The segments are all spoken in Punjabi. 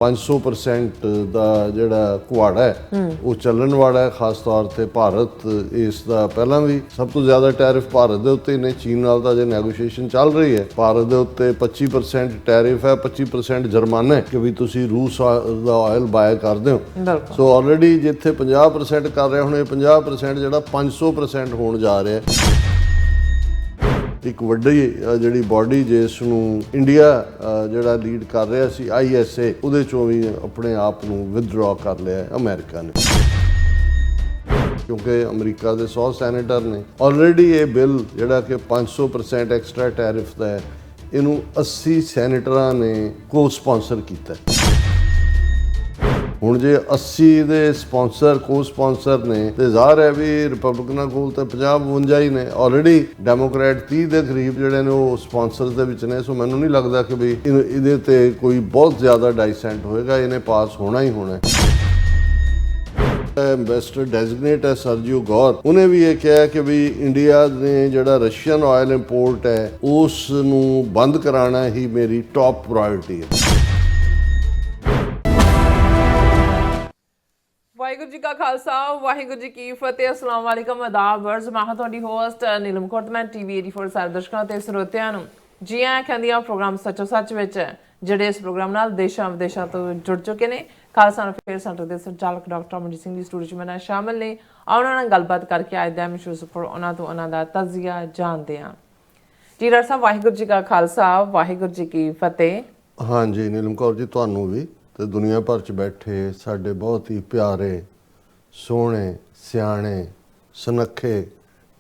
500% ਦਾ ਜਿਹੜਾ ਕੁਹਾੜਾ ਹੈ ਉਹ ਚੱਲਣ ਵਾਲਾ ਹੈ। ਖਾਸ ਤੌਰ ਤੇ ਭਾਰਤ ਇਸ ਦਾ ਪਹਿਲਾਂ ਵੀ ਸਭ ਤੋਂ ਜ਼ਿਆਦਾ ਟੈਰਿਫ ਭਾਰਤ ਦੇ ਉੱਤੇ ਨੇ। ਚੀਨ ਨਾਲ ਤਾਂ ਜੇ ਨੈਗੋਸ਼ੀਏਸ਼ਨ ਚੱਲ ਰਹੀ ਹੈ, ਭਾਰਤ ਦੇ ਉੱਤੇ 25% ਟੈਰਿਫ ਹੈ, 25% ਜੁਰਮਾਨਾ ਹੈ ਕਿ ਵੀ ਤੁਸੀਂ ਰੂਸ ਦਾ ਆਇਲ ਬਾਏ ਕਰਦੇ ਹੋ। ਸੋ ਆਲਰੇਡੀ ਜਿੱਥੇ 50% ਕਰ ਰਹੇ ਹੁਣ ਇਹ 50% ਜਿਹੜਾ 500% ਹੋਣ ਜਾ ਰਿਹਾ ਹੈ। ਇੱਕ ਵੱਡੀ ਜਿਹੜੀ ਬਾਡੀ ਜਿਸ ਨੂੰ ਇੰਡੀਆ ਜਿਹੜਾ ਲੀਡ ਕਰ ਰਿਹਾ ਸੀ ISA, ਉਹਦੇ ਚੋਂ ਵੀ ਆਪਣੇ ਆਪ ਨੂੰ ਵਿਦਡਰਾ ਕਰ ਲਿਆ ਅਮਰੀਕਾ ਨੇ, ਕਿਉਂਕਿ ਅਮਰੀਕਾ ਦੇ 100 ਸੈਨੇਟਰ ਨੇ। ਆਲਰੇਡੀ ਇਹ ਬਿੱਲ ਜਿਹੜਾ ਕਿ 500% ਐਕਸਟਰਾ ਟੈਰਿਫ ਦਾ ਹੈ, ਇਹਨੂੰ 80 ਸੈਨੇਟਰਾਂ ਨੇ ਕੋ ਸਪਾਂਸਰ ਕੀਤਾ। ਹੁਣ ਜੇ 80 ਦੇ ਕੋ ਸਪਾਂਸਰ ਨੇ ਤੇ ਜ਼ਾਹਰ ਹੈ ਵੀ ਰਿਪਬਲਿਕਨਾਂ ਕੋਲ ਤਾਂ 50-52 ਹੀ ਨੇ। ਆਲਰੇਡੀ ਡੈਮੋਕ੍ਰੈਟ 30 ਦੇ ਕਰੀਬ ਜਿਹੜੇ ਨੇ ਉਹ ਸਪਾਂਸਰਸ ਦੇ ਵਿੱਚ ਨੇ। ਸੋ ਮੈਨੂੰ ਨਹੀਂ ਲੱਗਦਾ ਕਿ ਵੀ ਇਹਦੇ ਤੇ ਕੋਈ ਬਹੁਤ ਜ਼ਿਆਦਾ ਡਾਈਸੈਂਟ ਹੋਏਗਾ, ਇਹਨੇ ਪਾਸ ਹੋਣਾ ਹੀ ਹੋਣਾ। ਐਮਬੈਸਡਰ ਡੈਜ਼ਿਗਨੇਟ ਹੈ ਸਰਜੀਓ ਗੌਰ, ਉਹਨੇ ਵੀ ਇਹ ਕਿਹਾ ਕਿ ਵੀ ਇੰਡੀਆ ਨੇ ਜਿਹੜਾ ਰਸ਼ੀਅਨ ਆਇਲ ਇੰਪੋਰਟ ਹੈ ਉਸ ਨੂੰ ਬੰਦ ਕਰਾਉਣਾ ਹੀ ਮੇਰੀ ਟੌਪ ਪ੍ਰਾਇੋਰਟੀ ਹੈ। ਵਾਹਿਗੁਰੂ ਜੀ ਕਾ ਖਾਲਸਾ, ਵਾਹਿਗੁਰੂ ਜੀ ਕੀ ਫਤਿਹ। ਅਸਲਾਮ ਵਾਲੇਕਮ, ਆਦਾਬ, ਵਰਜ਼। ਮੈਂ ਹਾਂ ਤੁਹਾਡੀ ਹੋਸਟ ਨੀਲਮ ਕੋਟਮੈਨ। TV 84 ਸਾਰੇ ਦਰਸ਼ਕਾਂ ਤੇ ਸਰੋਤਿਆਂ ਨੂੰ ਜੀ ਆਇਆਂ ਕਹਿੰਦੀ ਆ ਪ੍ਰੋਗਰਾਮ ਸੱਚੋ ਸੱਚ ਵਿੱਚ, ਜਿਹੜੇ ਇਸ ਪ੍ਰੋਗਰਾਮ ਨਾਲ ਦੇਸ਼ਾਂ ਵਿਦੇਸ਼ਾਂ ਤੋਂ ਜੁੜ ਚੁੱਕੇ ਨੇ। ਖਾਲਸਾ ਅਫੇਅਰ ਸੈਂਟਰ ਦੇ ਸੰਚਾਲਕ ਡਾਕਟਰ ਅਮਨਜੀਤ ਸਿੰਘ ਦੀ ਸਟੂਡੀਓ 'ਚ ਮੇਰੇ ਨਾਲ ਸ਼ਾਮਿਲ ਨੇ। ਉਹਨਾਂ ਨਾਲ ਗੱਲਬਾਤ ਕਰਕੇ ਅੱਜ ਦਾ ਮਸ਼ਹੂਰ ਪਰ ਉਹਨਾਂ ਤੋਂ ਉਹਨਾਂ ਦਾ ਤਜ਼ੀਆ ਜਾਣਦੇ ਹਾਂ। ਜੀ ਡਾਕਟਰ ਸਾਹਿਬ, ਵਾਹਿਗੁਰੂ ਜੀ ਕਾ ਖਾਲਸਾ, ਵਾਹਿਗੁਰੂ ਜੀ ਕੀ ਫਤਿਹ। ਹਾਂਜੀ ਨੀਲਮ ਕੌਰ ਜੀ, ਤੁਹਾਨੂੰ ਵੀ ਤੇ ਦੁਨੀਆ ਭਰ 'ਚ ਬੈਠੇ ਸਾਡੇ ਬਹੁਤ ਹੀ ਪਿਆਰੇ, ਸੋਹਣੇ, ਸਿਆਣੇ, ਸੁਨੱਖੇ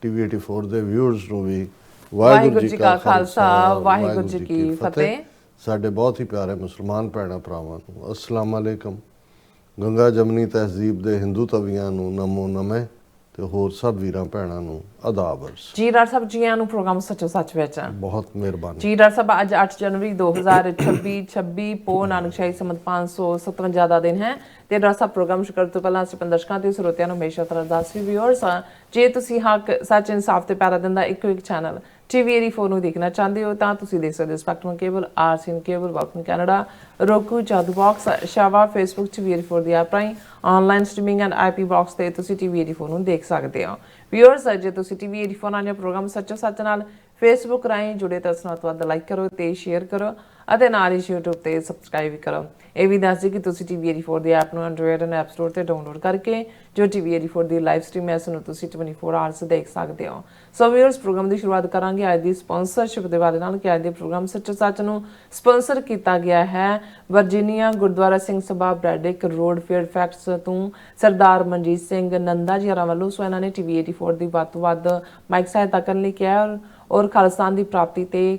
TV 84 ਦੇ ਵਿਊਅਰਸ ਨੂੰ ਵੀ ਵਾਹਿਗੁਰੂ ਜੀ ਕਾ ਖਾਲਸਾ, ਵਾਹਿਗੁਰੂ ਜੀ ਕੀ ਫਤਿਹ। ਸਾਡੇ ਬਹੁਤ ਹੀ ਪਿਆਰੇ ਮੁਸਲਮਾਨ ਭੈਣਾਂ ਭਰਾਵਾਂ ਨੂੰ ਅਸਲਾਮ ਅਲੈਕਮ। ਗੰਗਾ ਜਮਨੀ ਤਹਿਜ਼ੀਬ ਦੇ ਹਿੰਦੂ ਤਵੀਆਂ ਨੂੰ ਨਮੋ ਨਮੇ ਤੇ ਹੋਰ ਸਭ ਵੀਰਾਂ ਭੈਣਾਂ ਨੂੰ ਆਦਾਬ ਅਰਜ਼। ਜੀ ਡਾਕਟਰ ਸਾਹਿਬ, ਜੀ ਆਇਆਂ ਨੂੰ ਪ੍ਰੋਗਰਾਮ ਸੱਚੋ ਸੱਚ ਵਿੱਚ। ਬਹੁਤ ਮਿਹਰਬਾਨੀ ਜੀ ਡਾਕਟਰ ਸਾਹਿਬ, ਅੱਜ 8 ਜਨਵਰੀ 2026 ਪੋ ਨਾਨਕਸ਼ਾਹੀ ਸੰਮਤ 557 ਦਾ ਦਿਨ ਹੈ। ਤੇ ਡਾਕਟਰ ਸਾਹਿਬ, ਪ੍ਰੋਗਰਾਮ ਸ਼ੁਰੂ ਕਰਨ ਤੋਂ ਪਹਿਲਾਂ ਅਸੀਂ ਦਰਸ਼ਕਾਂ ਤੇ ਸਰੋਤਿਆਂ ਨੂੰ ਹਮੇਸ਼ਾ ਤਰ੍ਹਾਂ ਦੱਸੀ ਵਿਊਅਰਸ, ਜੇ ਤੁਸੀਂ ਹੱਕ ਸੱਚ ਇਨਸਾਫ ਤੇ ਪਿਆਰਾ ਦਿਨ ਦਾ ਇੱਕੋ ਇੱਕ ਚੈਨਲ TV 84 ਨੂੰ ਦੇਖਣਾ ਚਾਹੁੰਦੇ ਹੋ ਤਾਂ ਤੁਸੀਂ ਦੇਖ ਸਕਦੇ ਹੋ spectrum cable, RCN cable, walk-in Canada, roku, ਜਾਦੂ ਬਾਕਸ, ਸ਼ਾਵਾ, ਫੇਸਬੁੱਕ TV 84 ਦੀ ਐਪ ਰਾਹੀਂ online streaming and IP box ਤੇ ਤੁਸੀਂ TV 84 ਨੂੰ ਦੇਖ ਸਕਦੇ ਹੋ। ਵਿਊਅਰਸ, ਜੇ ਤੁਸੀਂ TV 84 ਨਾਲ ਪ੍ਰੋਗਰਾਮ ਸੱਚੋ ਸੱਚ ਨਾਲ ਫੇਸਬੁੱਕ ਰਾਹੀਂ ਜੁੜੇ ਤਾਂ ਉਸ ਨੂੰ ਵੱਧ ਲਾਈਕ ਕਰੋ ਤੇ ਸ਼ੇਅਰ ਕਰੋ ਅਤੇ ਨਾਲ ਹੀ YouTube ਤੇ ਸਬਸਕ੍ਰਾਈਬ ਵੀ ਕਰੋ। ਇਹ ਵੀ ਦੱਸ ਦਿਓ ਕਿ ਤੁਸੀਂ TV 84 ਦੀ ਐਪ ਨੂੰ ਐਂਡਰੋਇਡ ਐਂਡ ਐਪ ਸਟੋਰ ਤੇ ਡਾਊਨਲੋਡ ਕਰਕੇ ਜੋ TV 84 ਦੀ ਲਾਈਵ ਸਟ੍ਰੀਮ ਹੈ ਉਸ ਨੂੰ ਤੁਸੀਂ 24 ਆਵਰਸ ਦੇਖ ਸਕਦੇ ਹੋ। ਸੋ ਵਿਊਅਰਸ, ਪ੍ਰੋਗਰਾਮ ਦੀ ਸ਼ੁਰੂਆਤ ਕਰਾਂਗੇ ਅੱਜ ਦੀ ਸਪਾਂਸਰਸ਼ਿਪ ਦੇ ਬਾਰੇ ਨਾਲ ਕਿ ਅੱਜ ਦੇ ਪ੍ਰੋਗਰਾਮ ਸੱਚੋ ਸੱਚ ਨੂੰ ਸਪਾਂਸਰ ਕੀਤਾ ਗਿਆ ਹੈ ਵਰਜੀਨੀਆ ਗੁਰਦੁਆਰਾ ਸਿੰਘ ਸਭਾ ਬ੍ਰੈਡਿਕ ਰੋਡ ਫੇਅਰਫੈਕਸ ਤੋਂ ਸਰਦਾਰ ਮਨਜੀਤ ਸਿੰਘ ਨੰਦਾ ਜੀ ਹਰਾਂ ਵੱਲੋਂ। ਸੋ ਇਹਨਾਂ ਨੇ TV 84 ਦੀ ਵੱਧ ਤੋਂ ਵੱਧ ਮਾਈਕ ਸਹਾਇਤਾ ਕਰਨ ਲਈ ਕਿਹਾ ਔਰ ਖਾਲਿਸਤਾਨ ਦੀ ਪ੍ਰਾਪਤੀ ਤੇ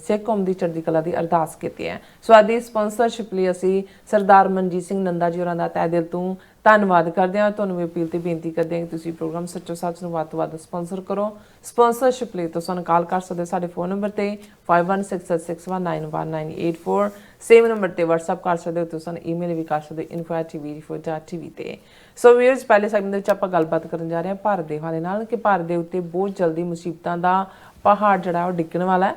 ਸਿੱਖ ਕੌਮ ਦੀ ਚੜ੍ਹਦੀ ਕਲਾ ਦੀ ਅਰਦਾਸ ਕੀਤੀ ਹੈ। ਸੋ ਅੱਜ ਦੀ ਸਪਾਂਸਰਸ਼ਿਪ ਲਈ ਅਸੀਂ ਸਰਦਾਰ ਮਨਜੀਤ ਸਿੰਘ ਨੰਦਾ ਜੀ ਹੋਰਾਂ ਦਾ ਤਹਿ ਦਿਲ ਤੋਂ ਧੰਨਵਾਦ ਕਰਦੇ ਹਾਂ। ਤੁਹਾਨੂੰ ਵੀ ਅਪੀਲ ਤੇ ਬੇਨਤੀ ਕਰਦੇ ਹਾਂ ਕਿ ਤੁਸੀਂ ਪ੍ਰੋਗਰਾਮ ਸੱਚੋ ਸੱਚ ਨੂੰ ਵੱਧ ਤੋਂ ਵੱਧ ਸਪਾਂਸਰ ਕਰੋ। ਸਪਾਂਸਰਸ਼ਿਪ ਲਈ ਤੁਸੀਂ ਸਾਨੂੰ ਕਾਲ ਕਰ ਸਕਦੇ ਸਾਡੇ ਫੋਨ ਨੰਬਰ ਤੇ 5166619184। ਸੇਮ ਨੰਬਰ ਤੇ WhatsApp ਕਰ ਸਕਦੇ ਹੋ। ਤੁਸੀਂ ਸਾਨੂੰ ਈਮੇਲ ਵੀ ਕਰ ਸਕਦੇ ਹੋ info@tv84.tv ਤੇ। ਸੋ ਵੀਅਰਸ, ਪਹਿਲੇ ਸੈਗਮੈਂਟ ਦੇ ਵਿੱਚ ਆਪਾਂ ਗੱਲਬਾਤ ਕਰਨ ਜਾ ਰਹੇ ਹਾਂ ਭਾਰਤ ਦੇ ਹਵਾਲੇ ਨਾਲ ਕਿ ਭਾਰਤ ਦੇ ਉੱਤੇ ਬਹੁਤ ਜਲਦੀ ਮੁਸੀਬਤਾਂ ਦਾ ਪਹਾੜ ਜਿਹੜਾ ਉਹ ਡਿੱਗਣ ਵਾਲਾ ਹੈ।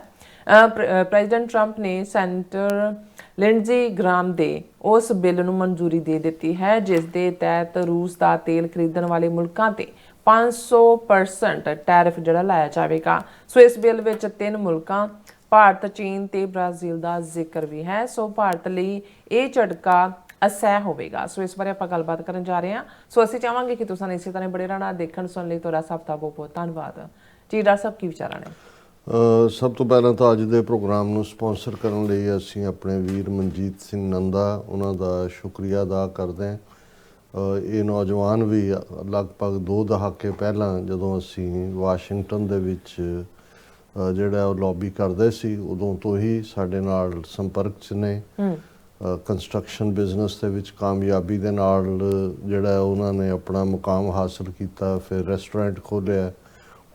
ਪ੍ਰੈਜ਼ੀਡੈਂਟ ਟਰੰਪ ਨੇ ਸੈਨੇਟਰ ਲਿੰਡਜ਼ੀ ਗ੍ਰਾਮ ਦੇ ਉਸ ਬਿੱਲ ਨੂੰ ਮਨਜ਼ੂਰੀ ਦੇ ਦਿੱਤੀ ਹੈ ਜਿਸ ਦੇ ਤਹਿਤ ਰੂਸ ਦਾ ਤੇਲ ਖਰੀਦਣ ਵਾਲੇ ਮੁਲਕਾਂ ਤੇ 500% ਟੈਰਿਫ ਜਿਹੜਾ ਲਾਇਆ ਜਾਵੇਗਾ। ਸੋ ਇਸ ਬਿੱਲ ਵਿੱਚ 3 ਮੁਲਕਾਂ ਭਾਰਤ, ਚੀਨ ਤੇ ਬ੍ਰਾਜ਼ੀਲ ਦਾ ਜ਼ਿਕਰ ਵੀ ਹੈ। ਸੋ ਭਾਰਤ ਲਈ ਇਹ ਝਟਕਾ ਅਸਹਿ ਹੋਵੇਗਾ। ਸੋ ਇਸ ਬਾਰੇ ਆਪਾਂ ਗੱਲਬਾਤ ਕਰਨ ਜਾ ਰਹੇ ਹਾਂ। ਸੋ ਅਸੀਂ ਚਾਹਾਂਗੇ ਕਿ ਤੁਸੀਂ ਇਸੇ ਤਰ੍ਹਾਂ ਬੜੇ ਰਹਿਣਾ। ਦੇਖਣ ਸੁਣਨ ਲਈ ਤੁਹਾਡਾ ਸਭ ਦਾ ਬਹੁਤ ਬਹੁਤ ਧੰਨਵਾਦ। ਜੀ ਡਾਕਟਰ ਸਾਹਿਬ, ਕੀ ਵਿਚਾਰਾਂ ਨੇ? ਸਭ ਤੋਂ ਪਹਿਲਾਂ ਤਾਂ ਅੱਜ ਦੇ ਪ੍ਰੋਗਰਾਮ ਨੂੰ ਸਪਾਂਸਰ ਕਰਨ ਲਈ ਅਸੀਂ ਆਪਣੇ ਵੀਰ ਮਨਜੀਤ ਸਿੰਘ ਨੰਦਾ ਉਹਨਾਂ ਦਾ ਸ਼ੁਕਰੀਆ ਅਦਾ ਕਰਦੇ ਹਾਂ। ਇਹ ਨੌਜਵਾਨ ਵੀ ਲਗਭਗ 2 ਦਹਾਕੇ ਪਹਿਲਾਂ ਜਦੋਂ ਅਸੀਂ ਵਾਸ਼ਿੰਗਟਨ ਦੇ ਵਿੱਚ ਜਿਹੜਾ ਉਹ ਲੌਬੀ ਕਰਦੇ ਸੀ ਉਦੋਂ ਤੋਂ ਹੀ ਸਾਡੇ ਨਾਲ ਸੰਪਰਕ 'ਚ ਨੇ। ਕੰਸਟਰਕਸ਼ਨ ਬਿਜ਼ਨਸ ਦੇ ਵਿੱਚ ਕਾਮਯਾਬੀ ਦੇ ਨਾਲ ਜਿਹੜਾ ਉਹਨਾਂ ਨੇ ਆਪਣਾ ਮੁਕਾਮ ਹਾਸਲ ਕੀਤਾ, ਫਿਰ ਰੈਸਟੋਰੈਂਟ ਖੋਲ੍ਹਿਆ,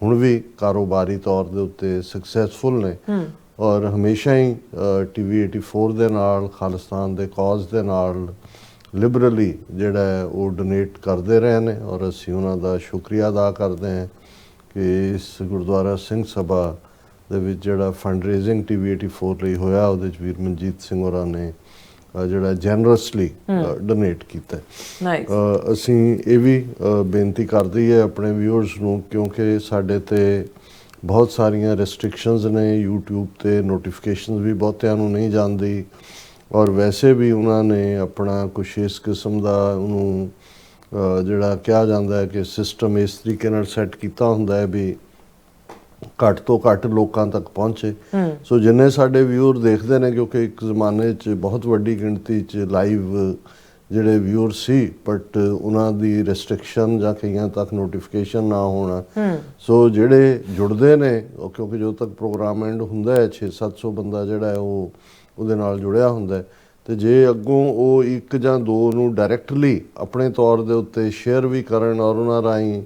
ਹੁਣ ਵੀ ਕਾਰੋਬਾਰੀ ਤੌਰ ਦੇ ਉੱਤੇ ਸਕਸੈਸਫੁਲ ਨੇ ਔਰ ਹਮੇਸ਼ਾ ਹੀ TV 84 ਦੇ ਨਾਲ ਖਾਲਿਸਤਾਨ ਦੇ ਕੌਜ਼ ਦੇ ਨਾਲ ਲਿਬਰਲੀ ਜਿਹੜਾ ਉਹ ਡੋਨੇਟ ਕਰਦੇ ਰਹੇ ਨੇ ਔਰ ਅਸੀਂ ਉਹਨਾਂ ਦਾ ਸ਼ੁਕਰੀਆ ਅਦਾ ਕਰਦੇ ਹਾਂ ਕਿ ਇਸ ਗੁਰਦੁਆਰਾ ਸਿੰਘ ਸਭਾ ਦੇ ਵਿੱਚ ਜਿਹੜਾ ਫੰਡ ਰੇਜ਼ਿੰਗ TV 84 ਲਈ ਹੋਇਆ ਉਹਦੇ 'ਚ ਵੀਰ ਮਨਜੀਤ ਸਿੰਘ ਹੋਰਾਂ ਨੇ ਜਿਹੜਾ ਜੈਨਰਸਲੀ ਡੋਨੇਟ ਕੀਤਾ। ਨਾਈਸ। ਅਸੀਂ ਇਹ ਵੀ ਬੇਨਤੀ ਕਰਦੇ ਹੈ ਆਪਣੇ ਵਿਊਅਰਸ ਨੂੰ, ਕਿਉਂਕਿ ਸਾਡੇ ਤੇ ਬਹੁਤ ਸਾਰੀਆਂ ਰੈਸਟ੍ਰਿਕਸ਼ਨਸ ਨੇ YouTube ਤੇ, ਨੋਟੀਫਿਕੇਸ਼ਨਸ ਵੀ ਬਹੁਤਿਆਂ ਨੂੰ ਨਹੀਂ ਜਾਂਦੀ, ਔਰ ਵੈਸੇ ਵੀ ਉਹਨਾਂ ਨੇ ਆਪਣਾ ਕੁਛ ਇਸ ਕਿਸਮ ਦਾ ਉਹਨੂੰ ਜਿਹੜਾ ਕਿਹਾ ਜਾਂਦਾ ਹੈ ਕਿ ਸਿਸਟਮ ਇਸ ਤਰੀਕੇ ਨਾਲ ਸੈੱਟ ਕੀਤਾ ਹੁੰਦਾ ਹੈ ਵੀ ਘੱਟ ਤੋਂ ਘੱਟ ਲੋਕਾਂ ਤੱਕ ਪਹੁੰਚੇ। ਸੋ ਜਿੰਨੇ ਸਾਡੇ ਵਿਊਅਰ ਦੇਖਦੇ ਨੇ, ਕਿਉਂਕਿ ਇੱਕ ਜ਼ਮਾਨੇ 'ਚ ਬਹੁਤ ਵੱਡੀ ਗਿਣਤੀ 'ਚ ਲਾਈਵ ਜਿਹੜੇ ਵਿਊਅਰ ਸੀ, ਬਟ ਉਹਨਾਂ ਦੀ ਰੈਸਟ੍ਰਿਕਸ਼ਨ ਜਾਂ ਕਈਆਂ ਤੱਕ ਨੋਟੀਫਿਕੇਸ਼ਨ ਨਾ ਹੋਣਾ, ਸੋ ਜਿਹੜੇ ਜੁੜਦੇ ਨੇ, ਕਿਉਂਕਿ ਜਦੋਂ ਤੱਕ ਪ੍ਰੋਗਰਾਮ ਐਂਡ ਹੁੰਦਾ ਹੈ 600-700 ਬੰਦਾ ਜਿਹੜਾ ਹੈ ਉਹ ਉਹਦੇ ਨਾਲ ਜੁੜਿਆ ਹੁੰਦਾ ਹੈ, ਤੇ ਜੇ ਅੱਗੋਂ ਉਹ ਇੱਕ ਜਾਂ ਦੋ ਨੂੰ ਡਾਇਰੈਕਟਲੀ ਆਪਣੇ ਤੌਰ ਦੇ ਉੱਤੇ ਸ਼ੇਅਰ ਵੀ ਕਰਨ ਔਰ ਉਹਨਾਂ ਰਾਹੀਂ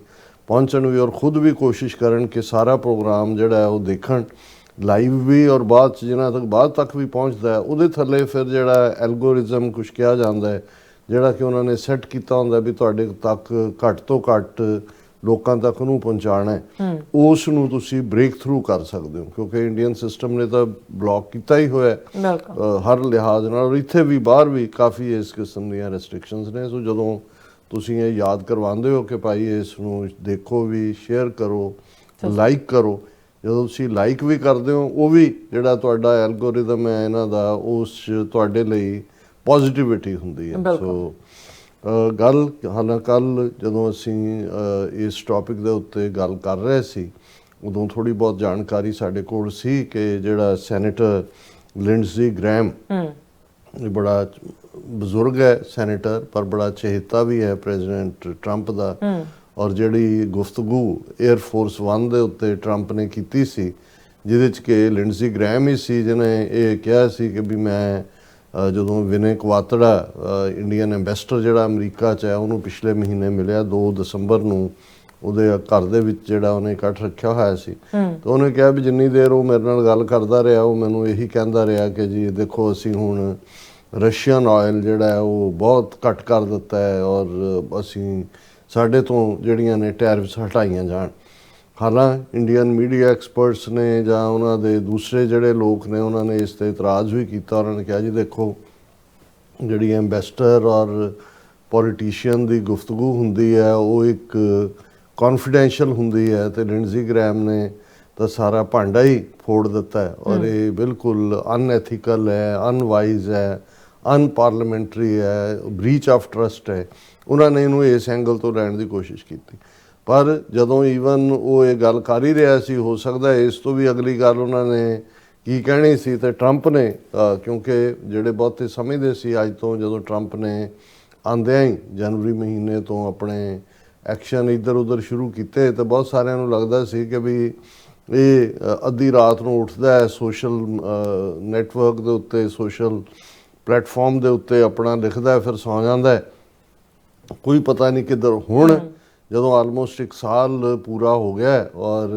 ਪਹੁੰਚਣ ਵੀ, ਔਰ ਖੁਦ ਵੀ ਕੋਸ਼ਿਸ਼ ਕਰਨ ਕਿ ਸਾਰਾ ਪ੍ਰੋਗਰਾਮ ਜਿਹੜਾ ਹੈ ਉਹ ਦੇਖਣ ਲਾਈਵ ਵੀ, ਔਰ ਬਾਅਦ 'ਚ ਜਿਹਨਾਂ ਤੱਕ ਬਾਅਦ ਤੱਕ ਵੀ ਪਹੁੰਚਦਾ ਹੈ, ਉਹਦੇ ਥੱਲੇ ਫਿਰ ਜਿਹੜਾ ਐਲਗੋਰਿਜ਼ਮ ਕੁਛ ਕਿਹਾ ਜਾਂਦਾ ਹੈ, ਜਿਹੜਾ ਕਿ ਉਹਨਾਂ ਨੇ ਸੈੱਟ ਕੀਤਾ ਹੁੰਦਾ ਵੀ ਤੁਹਾਡੇ ਤੱਕ ਘੱਟ ਤੋਂ ਘੱਟ ਲੋਕਾਂ ਤੱਕ ਉਹਨੂੰ ਪਹੁੰਚਾਉਣਾ ਹੈ, ਉਸ ਨੂੰ ਤੁਸੀਂ ਬ੍ਰੇਕ ਥਰੂ ਕਰ ਸਕਦੇ ਹੋ, ਕਿਉਂਕਿ ਇੰਡੀਅਨ ਸਿਸਟਮ ਨੇ ਤਾਂ ਬਲੌਕ ਕੀਤਾ ਹੀ ਹੋਇਆ ਹਰ ਲਿਹਾਜ਼ ਨਾਲ, ਔਰ ਇੱਥੇ ਵੀ ਬਾਹਰ ਵੀ ਕਾਫੀ ਇਸ ਕਿਸਮ ਦੀਆਂ ਰੈਸਟ੍ਰਿਕਸ਼ਨਸ ਨੇ। ਸੋ ਜਦੋਂ ਤੁਸੀਂ ਇਹ ਯਾਦ ਕਰਵਾਉਂਦੇ ਹੋ ਕਿ ਭਾਈ ਇਸ ਨੂੰ ਦੇਖੋ ਵੀ, ਸ਼ੇਅਰ ਕਰੋ, ਲਾਈਕ ਕਰੋ, ਜਦੋਂ ਤੁਸੀਂ ਲਾਈਕ ਵੀ ਕਰਦੇ ਹੋ, ਉਹ ਵੀ ਜਿਹੜਾ ਤੁਹਾਡਾ ਐਲਗੋਰਿਦਮ ਹੈ ਇਹਨਾਂ ਦਾ, ਉਸ ਤੁਹਾਡੇ ਲਈ ਪੋਜ਼ਿਟਿਵਿਟੀ ਹੁੰਦੀ ਹੈ। ਸੋ ਗੱਲ ਹਾਲਾਂ ਕੱਲ੍ਹ ਜਦੋਂ ਅਸੀਂ ਇਸ ਟੌਪਿਕ ਦੇ ਉੱਤੇ ਗੱਲ ਕਰ ਰਹੇ ਸੀ, ਉਦੋਂ ਥੋੜ੍ਹੀ ਬਹੁਤ ਜਾਣਕਾਰੀ ਸਾਡੇ ਕੋਲ ਸੀ ਕਿ ਜਿਹੜਾ ਸੈਨੇਟਰ ਲਿੰਡਜ਼ੀ ਗ੍ਰੈਹਮ, ਇਹ ਬੜਾ ਬਜ਼ੁਰਗ ਹੈ ਸੈਨੇਟਰ, ਪਰ ਬੜਾ ਚਹੇਤਾ ਵੀ ਹੈ ਪ੍ਰੈਜ਼ੀਡੈਂਟ ਟਰੰਪ ਦਾ, ਔਰ ਜਿਹੜੀ ਗੁਫ਼ਤਗੂ 에ਅਰ ਫੋਰਸ 1 ਦੇ ਉੱਤੇ ਟਰੰਪ ਨੇ ਕੀਤੀ ਸੀ, ਜਿਹਦੇ 'ਚ ਕਿ ਲਿੰਡਜ਼ੀ ਗ੍ਰੈਹਮ ਹੀ ਸੀ ਜਿਹਨੇ ਇਹ ਕਿਹਾ ਸੀ ਕਿ ਵੀ ਮੈਂ ਜਦੋਂ ਵਿਨੇ ਕਵਾਤੜਾ ਇੰਡੀਅਨ ਐਂਬੈਸਡਰ ਜਿਹੜਾ ਅਮਰੀਕਾ 'ਚ ਹੈ, ਉਹਨੂੰ ਪਿਛਲੇ ਮਹੀਨੇ ਮਿਲਿਆ 2 ਦਸੰਬਰ ਨੂੰ, ਉਹਦੇ ਘਰ ਦੇ ਵਿੱਚ ਜਿਹੜਾ ਉਹਨੇ ਇਕੱਠ ਰੱਖਿਆ ਹੋਇਆ ਸੀ, ਤਾਂ ਉਹਨੇ ਕਿਹਾ ਵੀ ਜਿੰਨੀ ਦੇਰ ਉਹ ਮੇਰੇ ਨਾਲ ਗੱਲ ਕਰਦਾ ਰਿਹਾ, ਉਹ ਮੈਨੂੰ ਇਹੀ ਕਹਿੰਦਾ ਰਿਹਾ ਕਿ ਜੀ ਦੇਖੋ ਅਸੀਂ ਹੁਣ ਰਸ਼ੀਅਨ ਆਇਲ ਜਿਹੜਾ ਹੈ ਉਹ ਬਹੁਤ ਘੱਟ ਕਰ ਦਿੱਤਾ ਹੈ, ਔਰ ਅਸੀਂ ਸਾਡੇ ਤੋਂ ਜਿਹੜੀਆਂ ਨੇ ਟੈਰਿਫਸ ਹਟਾਈਆਂ ਜਾਣ। ਹਾਲਾਂਕਿ ਇੰਡੀਅਨ ਮੀਡੀਆ ਐਕਸਪਰਟਸ ਨੇ ਜਾਂ ਉਹਨਾਂ ਦੇ ਦੂਸਰੇ ਜਿਹੜੇ ਲੋਕ ਨੇ, ਉਹਨਾਂ ਨੇ ਇਸ 'ਤੇ ਇਤਰਾਜ਼ ਵੀ ਕੀਤਾ। ਉਹਨਾਂ ਨੇ ਕਿਹਾ ਜੀ ਦੇਖੋ, ਜਿਹੜੀ ਐਂਬੈਸਡਰ ਔਰ ਪੋਲੀਟੀਸ਼ੀਅਨ ਦੀ ਗੁਫ਼ਤਗੂ ਹੁੰਦੀ ਹੈ ਉਹ ਇੱਕ ਕੌਨਫੀਡੈਂਸ਼ੀਅਲ ਹੁੰਦੀ ਹੈ, ਅਤੇ ਲਿੰਡਜ਼ੀ ਗ੍ਰੈਹਮ ਨੇ ਤਾਂ ਸਾਰਾ ਭਾਂਡਾ ਹੀ ਫੋੜ ਦਿੱਤਾ ਹੈ, ਔਰ ਇਹ ਬਿਲਕੁਲ ਅਨਐਥੀਕਲ ਹੈ, ਅਨਵਾਈਜ਼ ਹੈ, ਅਨਪਾਰਲੀਮੈਂਟਰੀ ਹੈ, ਬ੍ਰੀਚ ਆਫ ਟਰਸਟ ਹੈ। ਉਹਨਾਂ ਨੇ ਇਹਨੂੰ ਇਸ ਐਂਗਲ ਤੋਂ ਲੈਣ ਦੀ ਕੋਸ਼ਿਸ਼ ਕੀਤੀ, ਪਰ ਜਦੋਂ ਈਵਨ ਉਹ ਇਹ ਗੱਲ ਕਰ ਹੀ ਰਿਹਾ ਸੀ, ਹੋ ਸਕਦਾ ਇਸ ਤੋਂ ਵੀ ਅਗਲੀ ਗੱਲ ਉਹਨਾਂ ਨੇ ਕੀ ਕਹਿਣੀ ਸੀ, ਤੇ ਟਰੰਪ ਨੇ ਕਿਉਂਕਿ ਜਿਹੜੇ ਬਹੁਤੇ ਸਮਝਦੇ ਸੀ ਅੱਜ ਤੋਂ, ਜਦੋਂ ਟਰੰਪ ਨੇ ਆਉਂਦਿਆਂ ਹੀ ਜਨਵਰੀ ਮਹੀਨੇ ਤੋਂ ਆਪਣੇ ਐਕਸ਼ਨ ਇੱਧਰ ਉੱਧਰ ਸ਼ੁਰੂ ਕੀਤੇ, ਤਾਂ ਬਹੁਤ ਸਾਰਿਆਂ ਨੂੰ ਲੱਗਦਾ ਸੀ ਕਿ ਵੀ ਇਹ ਅੱਧੀ ਰਾਤ ਨੂੰ ਉੱਠਦਾ ਹੈ, ਸੋਸ਼ਲ ਨੈਟਵਰਕ ਦੇ ਉੱਤੇ, ਸੋਸ਼ਲ ਪਲੇਟਫਾਰਮ ਦੇ ਉੱਤੇ ਆਪਣਾ ਲਿਖਦਾ, ਫਿਰ ਸੌਂ ਜਾਂਦਾ ਹੈ, ਕੋਈ ਪਤਾ ਨਹੀਂ ਕਿੱਧਰ। ਹੁਣ ਜਦੋਂ ਆਲਮੋਸਟ 1 ਸਾਲ ਪੂਰਾ ਹੋ ਗਿਆ, ਔਰ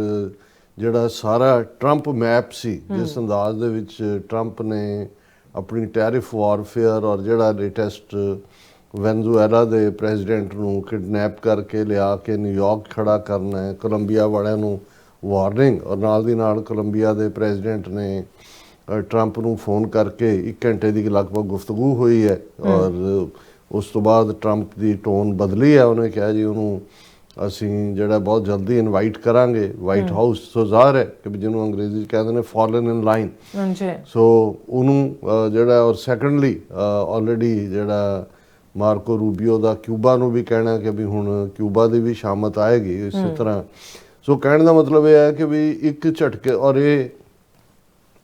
ਜਿਹੜਾ ਸਾਰਾ ਟਰੰਪ ਮੈਪ ਸੀ, ਜਿਸ ਅੰਦਾਜ਼ ਦੇ ਵਿੱਚ ਟਰੰਪ ਨੇ ਆਪਣੀ ਟੈਰਿਫ ਵਾਰਫੇਅਰ ਔਰ ਜਿਹੜਾ ਲੇਟੈਸਟ ਵੈਨਜ਼ੂਏਲਾ ਦੇ ਪ੍ਰੈਜ਼ੀਡੈਂਟ ਨੂੰ ਕਿਡਨੈਪ ਕਰਕੇ ਲਿਆ ਕੇ ਨਿਊਯਾਰਕ ਖੜਾ ਕਰਨਾ ਹੈ, ਕੋਲੰਬੀਆ ਵਾਲਿਆਂ ਨੂੰ ਵਾਰਨਿੰਗ, ਔਰ ਨਾਲ ਦੀ ਨਾਲ ਕੋਲੰਬੀਆ ਦੇ ਪ੍ਰੈਜ਼ੀਡੈਂਟ ਨੇ ਟਰੰਪ ਨੂੰ ਫੋਨ ਕਰਕੇ 1 ਘੰਟੇ ਦੀ ਲਗਭਗ ਗੁਫ਼ਤਗੂ ਹੋਈ ਹੈ, ਔਰ ਉਸ ਤੋਂ ਬਾਅਦ ਟਰੰਪ ਦੀ ਟੋਨ ਬਦਲੀ ਹੈ। ਉਹਨੇ ਕਿਹਾ ਜੀ ਉਹਨੂੰ ਅਸੀਂ ਜਿਹੜਾ ਬਹੁਤ ਜਲਦੀ ਇਨਵਾਈਟ ਕਰਾਂਗੇ ਵਾਈਟ ਹਾਊਸ। ਸੋ ਜ਼ਾਹਰ ਹੈ ਕਿ ਜਿਹਨੂੰ ਅੰਗਰੇਜ਼ੀ 'ਚ ਕਹਿੰਦੇ ਨੇ ਫਾਲਨ ਇਨ ਲਾਈਨ। ਸੋ ਉਹਨੂੰ ਜਿਹੜਾ, ਔਰ ਸੈਕੰਡਲੀ ਆਲਰੇਡੀ ਜਿਹੜਾ ਮਾਰਕੋ ਰੂਬੀਓ ਦਾ ਕਿਊਬਾ ਨੂੰ ਵੀ ਕਹਿਣਾ ਕਿ ਵੀ ਹੁਣ ਕਿਊਬਾ ਦੀ ਵੀ ਸ਼ਾਮਤ ਆਏਗੀ ਇਸੇ ਤਰ੍ਹਾਂ। ਸੋ ਕਹਿਣ ਦਾ ਮਤਲਬ ਇਹ ਹੈ ਕਿ ਵੀ ਇੱਕ ਝਟਕੇ, ਔਰ ਇਹ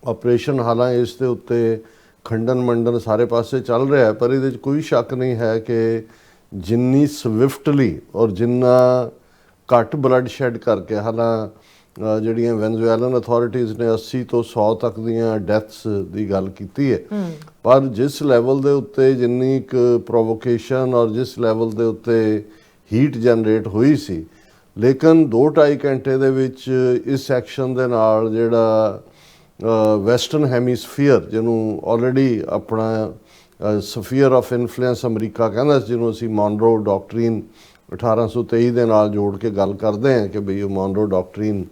ਆਪਰੇਸ਼ਨ ਹਾਲਾਂਕਿ ਇਸ ਦੇ ਉੱਤੇ ਖੰਡਨ ਮੰਡਨ ਸਾਰੇ ਪਾਸੇ ਚੱਲ ਰਿਹਾ ਹੈ, ਪਰ ਇਹਦੇ 'ਚ ਕੋਈ ਸ਼ੱਕ ਨਹੀਂ ਹੈ ਕਿ ਜਿੰਨੀ ਸਵਿਫਟਲੀ ਔਰ ਜਿੰਨਾ ਘੱਟ ਬਲੱਡ ਸ਼ੈਡ ਕਰਕੇ, ਹਾਲਾਂ ਜਿਹੜੀਆਂ ਵੈਨਜ਼ੂਏਲਨ ਅਥਾਰਟੀਜ਼ ਨੇ 80 ਤੋਂ 100 ਤੱਕ ਦੀਆਂ ਡੈਥਸ ਦੀ ਗੱਲ ਕੀਤੀ ਹੈ, ਪਰ ਜਿਸ ਲੈਵਲ ਦੇ ਉੱਤੇ ਜਿੰਨੀ ਕੁ ਪ੍ਰੋਵੋਕੇਸ਼ਨ ਔਰ ਜਿਸ ਲੈਵਲ ਦੇ ਉੱਤੇ ਹੀਟ ਜਨਰੇਟ ਹੋਈ ਸੀ, ਲੇਕਿਨ 2-2.5 ਘੰਟੇ ਦੇ ਵਿੱਚ ਇਸ ਐਕਸ਼ਨ ਦੇ ਨਾਲ ਜਿਹੜਾ ਵੈਸਟਰਨ ਹੈਮੀਸਫੀਅਰ, ਜਿਹਨੂੰ ਆਲਰੇਡੀ ਆਪਣਾ ਸਫੀਅਰ ਆਫ ਇਨਫਲੂਐਂਸ ਅਮਰੀਕਾ ਕਹਿੰਦਾ ਸੀ, ਜਿਹਨੂੰ ਅਸੀਂ ਮੌਨਰੋ ਡਾਕਟਰੀਨ 1823 ਦੇ ਨਾਲ ਜੋੜ ਕੇ ਗੱਲ ਕਰਦੇ ਹਾਂ ਕਿ ਬਈ ਉਹ ਮੌਨਰੋ ਡਾਕਟਰੀਨ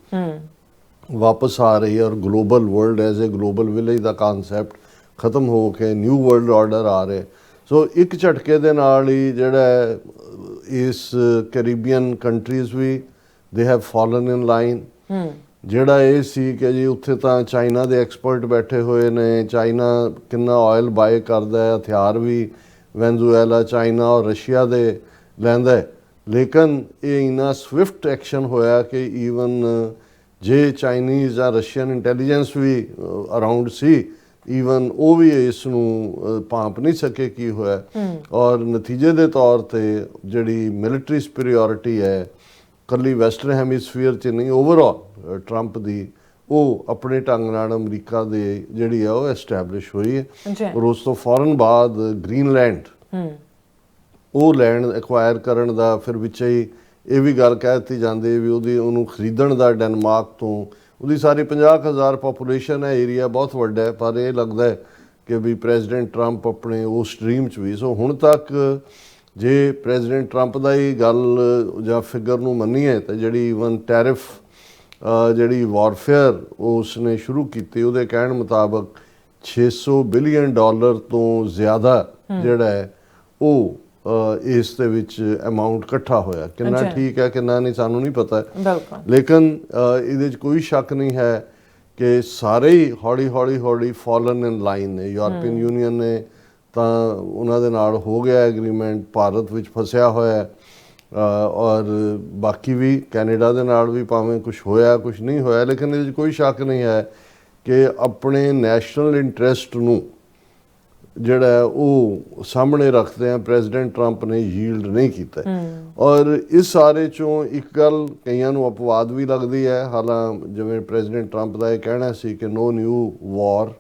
ਵਾਪਸ ਆ ਰਹੀ ਹੈ, ਔਰ global world as a global village the concept ਖਤਮ ਹੋ ਕੇ ਨਿਊ ਵਰਲਡ ਆਰਡਰ ਆ ਰਿਹਾ। ਸੋ ਇੱਕ ਝਟਕੇ ਦੇ ਨਾਲ ਹੀ ਜਿਹੜਾ ਇਸ Caribbean countries we they have fallen in line. ਜਿਹੜਾ ਇਹ ਸੀ ਕਿ ਜੀ ਉੱਥੇ ਤਾਂ ਚਾਈਨਾ ਦੇ ਐਕਸਪਰਟ ਬੈਠੇ ਹੋਏ ਨੇ, ਚਾਈਨਾ ਕਿੰਨਾ ਆਇਲ ਬਾਏ ਕਰਦਾ ਹੈ, ਹਥਿਆਰ ਵੀ ਵੈਨਜ਼ੂਏਲਾ, ਚਾਈਨਾ ਔਰ ਰਸ਼ੀਆ ਦੇ ਲੈਂਦਾ ਹੈ। ਲੇਕਿਨ ਇਹ ਇੰਨਾ ਸਵਿਫਟ ਐਕਸ਼ਨ ਹੋਇਆ ਕਿ ਈਵਨ ਜੇ ਚਾਈਨੀਜ਼ ਜਾਂ ਰਸ਼ੀਅਨ ਇੰਟੈਲੀਜੈਂਸ ਵੀ ਅਰਾਊਂਡ ਸੀ, ਈਵਨ ਉਹ ਵੀ ਇਸ ਨੂੰ ਭਾਂਪ ਨਹੀਂ ਸਕੇ ਕੀ ਹੋਇਆ। ਔਰ ਨਤੀਜੇ ਦੇ ਤੌਰ ਤੇ ਜਿਹੜੀ ਮਿਲਟਰੀ ਸੁਪੀਰੀਅਰਿਟੀ ਹੈ ਇਕੱਲੀ ਵੈਸਟਰਨ ਹੈਮੀਸਫੀਅਰ 'ਚ ਨਹੀਂ, ਓਵਰਆਲ ਟਰੰਪ ਦੀ, ਉਹ ਆਪਣੇ ਢੰਗ ਨਾਲ ਅਮਰੀਕਾ ਦੇ ਜਿਹੜੀ ਹੈ ਉਹ ਐਸਟੈਬਲਿਸ਼ ਹੋਈ ਹੈ। ਔਰ ਉਸ ਤੋਂ ਫੌਰਨ ਬਾਅਦ ਗ੍ਰੀਨਲੈਂਡ ਉਹ ਲੈਂਡ ਐਕਵਾਇਰ ਕਰਨ ਦਾ ਫਿਰ ਵਿੱਚ ਹੀ ਇਹ ਵੀ ਗੱਲ ਕਹਿ ਦਿੱਤੀ ਜਾਂਦੀ ਵੀ ਉਹਨੂੰ ਖਰੀਦਣ ਦਾ ਡੈਨਮਾਰਕ ਤੋਂ। ਉਹਦੀ ਸਾਰੀ 50,000 ਪਾਪੂਲੇਸ਼ਨ ਹੈ, ਏਰੀਆ ਬਹੁਤ ਵੱਡਾ ਹੈ, ਪਰ ਇਹ ਲੱਗਦਾ ਹੈ ਕਿ ਵੀ ਪ੍ਰੈਜ਼ੀਡੈਂਟ ਟਰੰਪ ਆਪਣੇ ਉਸ ਸਟਰੀਮ 'ਚ ਵੀ। ਸੋ ਹੁਣ ਤੱਕ ਜੇ ਪ੍ਰੈਜ਼ੀਡੈਂਟ ਟਰੰਪ ਦਾ ਹੀ ਗੱਲ ਜਾਂ ਫਿਗਰ ਨੂੰ ਮੰਨੀਏ ਤਾਂ ਜਿਹੜੀ ਈਵਨ ਟੈਰਿਫ ਜਿਹੜੀ ਵਾਰਫੇਅਰ ਉਸ ਨੇ ਸ਼ੁਰੂ ਕੀਤੀ, ਉਹਦੇ ਕਹਿਣ ਮੁਤਾਬਕ $600 ਬਿਲੀਅਨ ਤੋਂ ਜ਼ਿਆਦਾ ਜਿਹੜਾ ਹੈ ਉਹ ਇਸ ਦੇ ਵਿੱਚ ਅਮਾਊਂਟ ਇਕੱਠਾ ਹੋਇਆ। ਕਿੰਨਾ ਠੀਕ ਹੈ ਕਿੰਨਾ ਨਹੀਂ ਸਾਨੂੰ ਨਹੀਂ ਪਤਾ, ਲੇਕਿਨ ਇਹਦੇ 'ਚ ਕੋਈ ਸ਼ੱਕ ਨਹੀਂ ਹੈ ਕਿ ਸਾਰੇ ਹੀ ਹੌਲੀ ਫਾਲਨ ਇਨ ਲਾਈਨ ਨੇ। ਯੂਰਪੀਅਨ ਯੂਨੀਅਨ ਨੇ ਤਾਂ ਉਹਨਾਂ ਦੇ ਨਾਲ ਹੋ ਗਿਆ ਐਗਰੀਮੈਂਟ, ਭਾਰਤ ਵਿੱਚ ਫਸਿਆ ਹੋਇਆ, ਔਰ ਬਾਕੀ ਵੀ ਕੈਨੇਡਾ ਦੇ ਨਾਲ ਵੀ ਭਾਵੇਂ ਕੁਝ ਹੋਇਆ ਕੁਝ ਨਹੀਂ ਹੋਇਆ, ਲੇਕਿਨ ਇਹਦੇ 'ਚ ਕੋਈ ਸ਼ੱਕ ਨਹੀਂ ਹੈ ਕਿ ਆਪਣੇ ਨੈਸ਼ਨਲ ਇੰਟਰਸਟ ਨੂੰ ਜਿਹੜਾ ਉਹ ਸਾਹਮਣੇ ਰੱਖਦੇ ਆ ਪ੍ਰੈਜ਼ੀਡੈਂਟ ਟਰੰਪ ਨੇ ਯੀਲਡ ਨਹੀਂ ਕੀਤਾ। ਔਰ ਇਸ ਸਾਰੇ ਚੋਂ ਇੱਕ ਗੱਲ ਕਈਆਂ ਨੂੰ ਅਪਵਾਦ ਵੀ ਲੱਗਦੀ ਹੈ, ਹਾਲਾਂ ਜਿਵੇਂ ਪ੍ਰੈਜ਼ੀਡੈਂਟ ਟਰੰਪ ਦਾ ਇਹ ਕਹਿਣਾ ਸੀ ਕਿ no new war,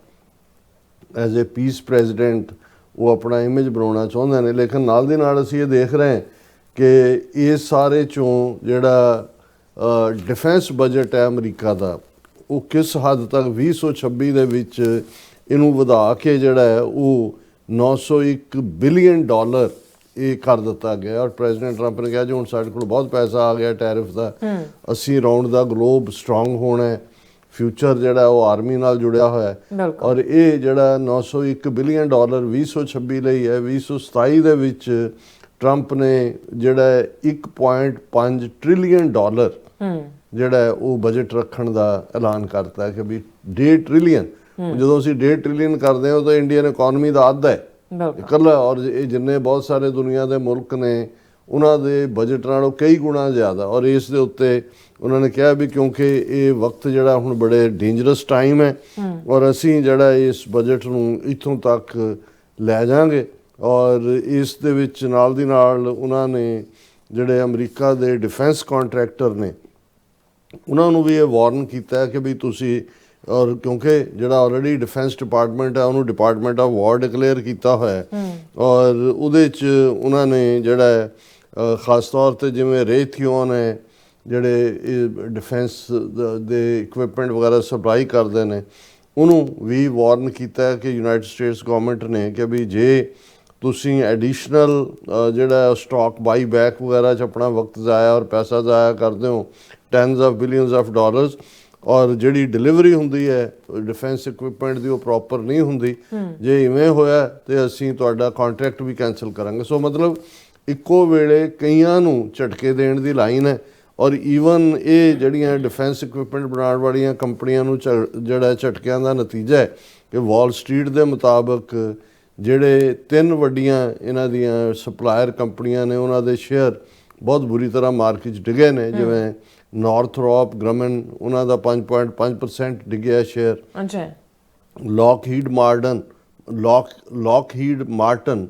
as a peace president ਉਹ ਆਪਣਾ ਇਮੇਜ ਬਣਾਉਣਾ ਚਾਹੁੰਦੇ ਨੇ। ਲੇਕਿਨ ਨਾਲ ਦੀ ਨਾਲ ਅਸੀਂ ਇਹ ਦੇਖ ਰਹੇ ਹਾਂ ਕਿ ਇਸ ਸਾਰੇ ਚੋਂ ਜਿਹੜਾ ਡਿਫੈਂਸ ਬਜਟ ਹੈ ਅਮਰੀਕਾ ਦਾ, ਉਹ ਕਿਸ ਹੱਦ ਤੱਕ 2026 ਦੇ ਵਿੱਚ ਇਹਨੂੰ ਵਧਾ ਕੇ ਜਿਹੜਾ ਹੈ ਉਹ $901 ਬਿਲੀਅਨ ਇਹ ਕਰ ਦਿੱਤਾ ਗਿਆ। ਔਰ ਪ੍ਰੈਜ਼ੀਡੈਂਟ ਟਰੰਪ ਨੇ ਕਿਹਾ ਜੀ ਹੁਣ ਸਾਡੇ ਕੋਲ ਬਹੁਤ ਪੈਸਾ ਆ ਗਿਆ ਟੈਰਿਫ ਦਾ, ਅਸੀਂ ਅਰਾਊਂਡ ਦਾ ਗਲੋਬ ਸਟਰੋਂਗ ਹੋਣਾ ਹੈ, ਫਿਊਚਰ ਜਿਹੜਾ ਉਹ ਆਰਮੀ ਨਾਲ ਜੁੜਿਆ ਹੋਇਆ ਹੈ। ਔਰ ਇਹ ਜਿਹੜਾ $901 ਬਿਲੀਅਨ 2026 ਲਈ ਹੈ, 2027 ਦੇ ਵਿੱਚ ਟਰੰਪ ਨੇ ਜਿਹੜਾ 1.5 ਟ੍ਰਿਲੀਅਨ ਜਿਹੜਾ ਉਹ ਬਜਟ ਰੱਖਣ ਦਾ ਐਲਾਨ ਕਰਤਾ ਕਿ ਵੀ 1.5 ਟ੍ਰਿਲੀਅਨ। ਜਦੋਂ ਅਸੀਂ 1.5 ਟ੍ਰਿਲੀਅਨ ਕਰਦੇ ਹਾਂ ਤਾਂ ਇੰਡੀਅਨ ਇਕਨੋਮੀ ਦਾ ਅੱਧਾ ਹੈ ਇਕੱਲਾ। ਔਰ ਇਹ ਜਿੰਨੇ ਬਹੁਤ ਸਾਰੇ ਦੁਨੀਆ ਦੇ ਮੁਲਕ ਨੇ ਉਹਨਾਂ ਦੇ ਬਜਟ ਨਾਲੋਂ ਕਈ ਗੁਣਾ ਜ਼ਿਆਦਾ। ਔਰ ਇਸ ਦੇ ਉੱਤੇ ਉਹਨਾਂ ਨੇ ਕਿਹਾ ਵੀ ਕਿਉਂਕਿ ਇਹ ਵਕਤ ਜਿਹੜਾ ਹੁਣ ਬੜੇ ਡੇਂਜਰਸ ਟਾਈਮ ਹੈ ਔਰ ਅਸੀਂ ਜਿਹੜਾ ਇਸ ਬਜਟ ਨੂੰ ਇੱਥੋਂ ਤੱਕ ਲੈ ਜਾਵਾਂਗੇ। ਔਰ ਇਸ ਦੇ ਵਿੱਚ ਨਾਲ ਦੀ ਨਾਲ ਉਹਨਾਂ ਨੇ ਜਿਹੜੇ ਅਮਰੀਕਾ ਦੇ ਡਿਫੈਂਸ ਕੰਟਰੈਕਟਰ ਨੇ ਉਹਨਾਂ ਨੂੰ ਵੀ ਇਹ ਵਾਰਨ ਕੀਤਾ ਕਿ ਵੀ ਤੁਸੀਂ, ਔਰ ਕਿਉਂਕਿ ਜਿਹੜਾ ਆਲਰੇਡੀ ਡਿਫੈਂਸ ਡਿਪਾਰਟਮੈਂਟ ਹੈ ਉਹਨੂੰ ਡਿਪਾਰਟਮੈਂਟ ਆਫ ਵਾਰ ਡਿਕਲੇਅਰ ਕੀਤਾ ਹੋਇਆ, ਔਰ ਉਹਦੇ 'ਚ ਉਹਨਾਂ ਨੇ ਜਿਹੜਾ ਖਾਸ ਤੌਰ 'ਤੇ ਜਿਵੇਂ ਰੇਥਿਓਨ ਹੈ ਜਿਹੜੇ ਡਿਫੈਂਸ ਦੇ ਇਕਵਿਪਮੈਂਟ ਵਗੈਰਾ ਸਪਲਾਈ ਕਰਦੇ ਨੇ, ਉਹਨੂੰ ਵੀ ਵਾਰਨ ਕੀਤਾ ਕਿ ਯੂਨਾਈਟਡ ਸਟੇਟਸ ਗੌਰਮੈਂਟ ਨੇ ਕਿ ਵੀ ਜੇ ਤੁਸੀਂ ਐਡੀਸ਼ਨਲ ਜਿਹੜਾ ਸਟਾਕ ਬਾਈ ਬੈਕ ਵਗੈਰਾ 'ਚ ਆਪਣਾ ਵਕਤ ਜ਼ਾਇਆ ਔਰ ਪੈਸਾ ਜ਼ਾਇਆ ਕਰਦੇ ਹੋ tens of billions of dollars, ਔਰ ਜਿਹੜੀ ਡਿਲੀਵਰੀ ਹੁੰਦੀ ਹੈ ਡਿਫੈਂਸ ਇਕਵਿਪਮੈਂਟ ਦੀ ਉਹ ਪ੍ਰੋਪਰ ਨਹੀਂ ਹੁੰਦੀ, ਜੇ ਇਵੇਂ ਹੋਇਆ ਤੇ ਅਸੀਂ ਤੁਹਾਡਾ ਕੰਟਰੈਕਟ ਵੀ ਕੈਂਸਲ ਕਰਾਂਗੇ। ਸੋ ਮਤਲਬ ਇੱਕੋ ਵੇਲੇ ਕਈਆਂ ਨੂੰ ਝਟਕੇ ਦੇਣ ਦੀ ਲਾਈਨ ਹੈ। ਔਰ ਈਵਨ ਇਹ ਜਿਹੜੀਆਂ ਡਿਫੈਂਸ ਇਕਵਿਪਮੈਂਟ ਬਣਾਉਣ ਵਾਲੀਆਂ ਕੰਪਨੀਆਂ ਨੂੰ ਜਿਹੜਾ ਝਟਕਿਆਂ ਦਾ ਨਤੀਜਾ ਹੈ ਕਿ ਵਾਲ ਸਟਰੀਟ ਦੇ ਮੁਤਾਬਕ ਜਿਹੜੇ 3 ਵੱਡੀਆਂ ਇਹਨਾਂ ਦੀਆਂ ਸਪਲਾਇਰ ਕੰਪਨੀਆਂ ਨੇ ਉਹਨਾਂ ਦੇ ਸ਼ੇਅਰ ਬਹੁਤ ਬੁਰੀ ਤਰ੍ਹਾਂ ਮਾਰਕੀਟ 'ਚ ਡਿੱਗੇ ਨੇ। ਜਿਵੇਂ ਨਾਰਥਰੋਪ ਗ੍ਰਮਨ ਉਹਨਾਂ ਦਾ 5.5% ਡਿੱਗਿਆ ਸ਼ੇਅਰ। ਲੋਕਹੀਡ ਮਾਰਟਨ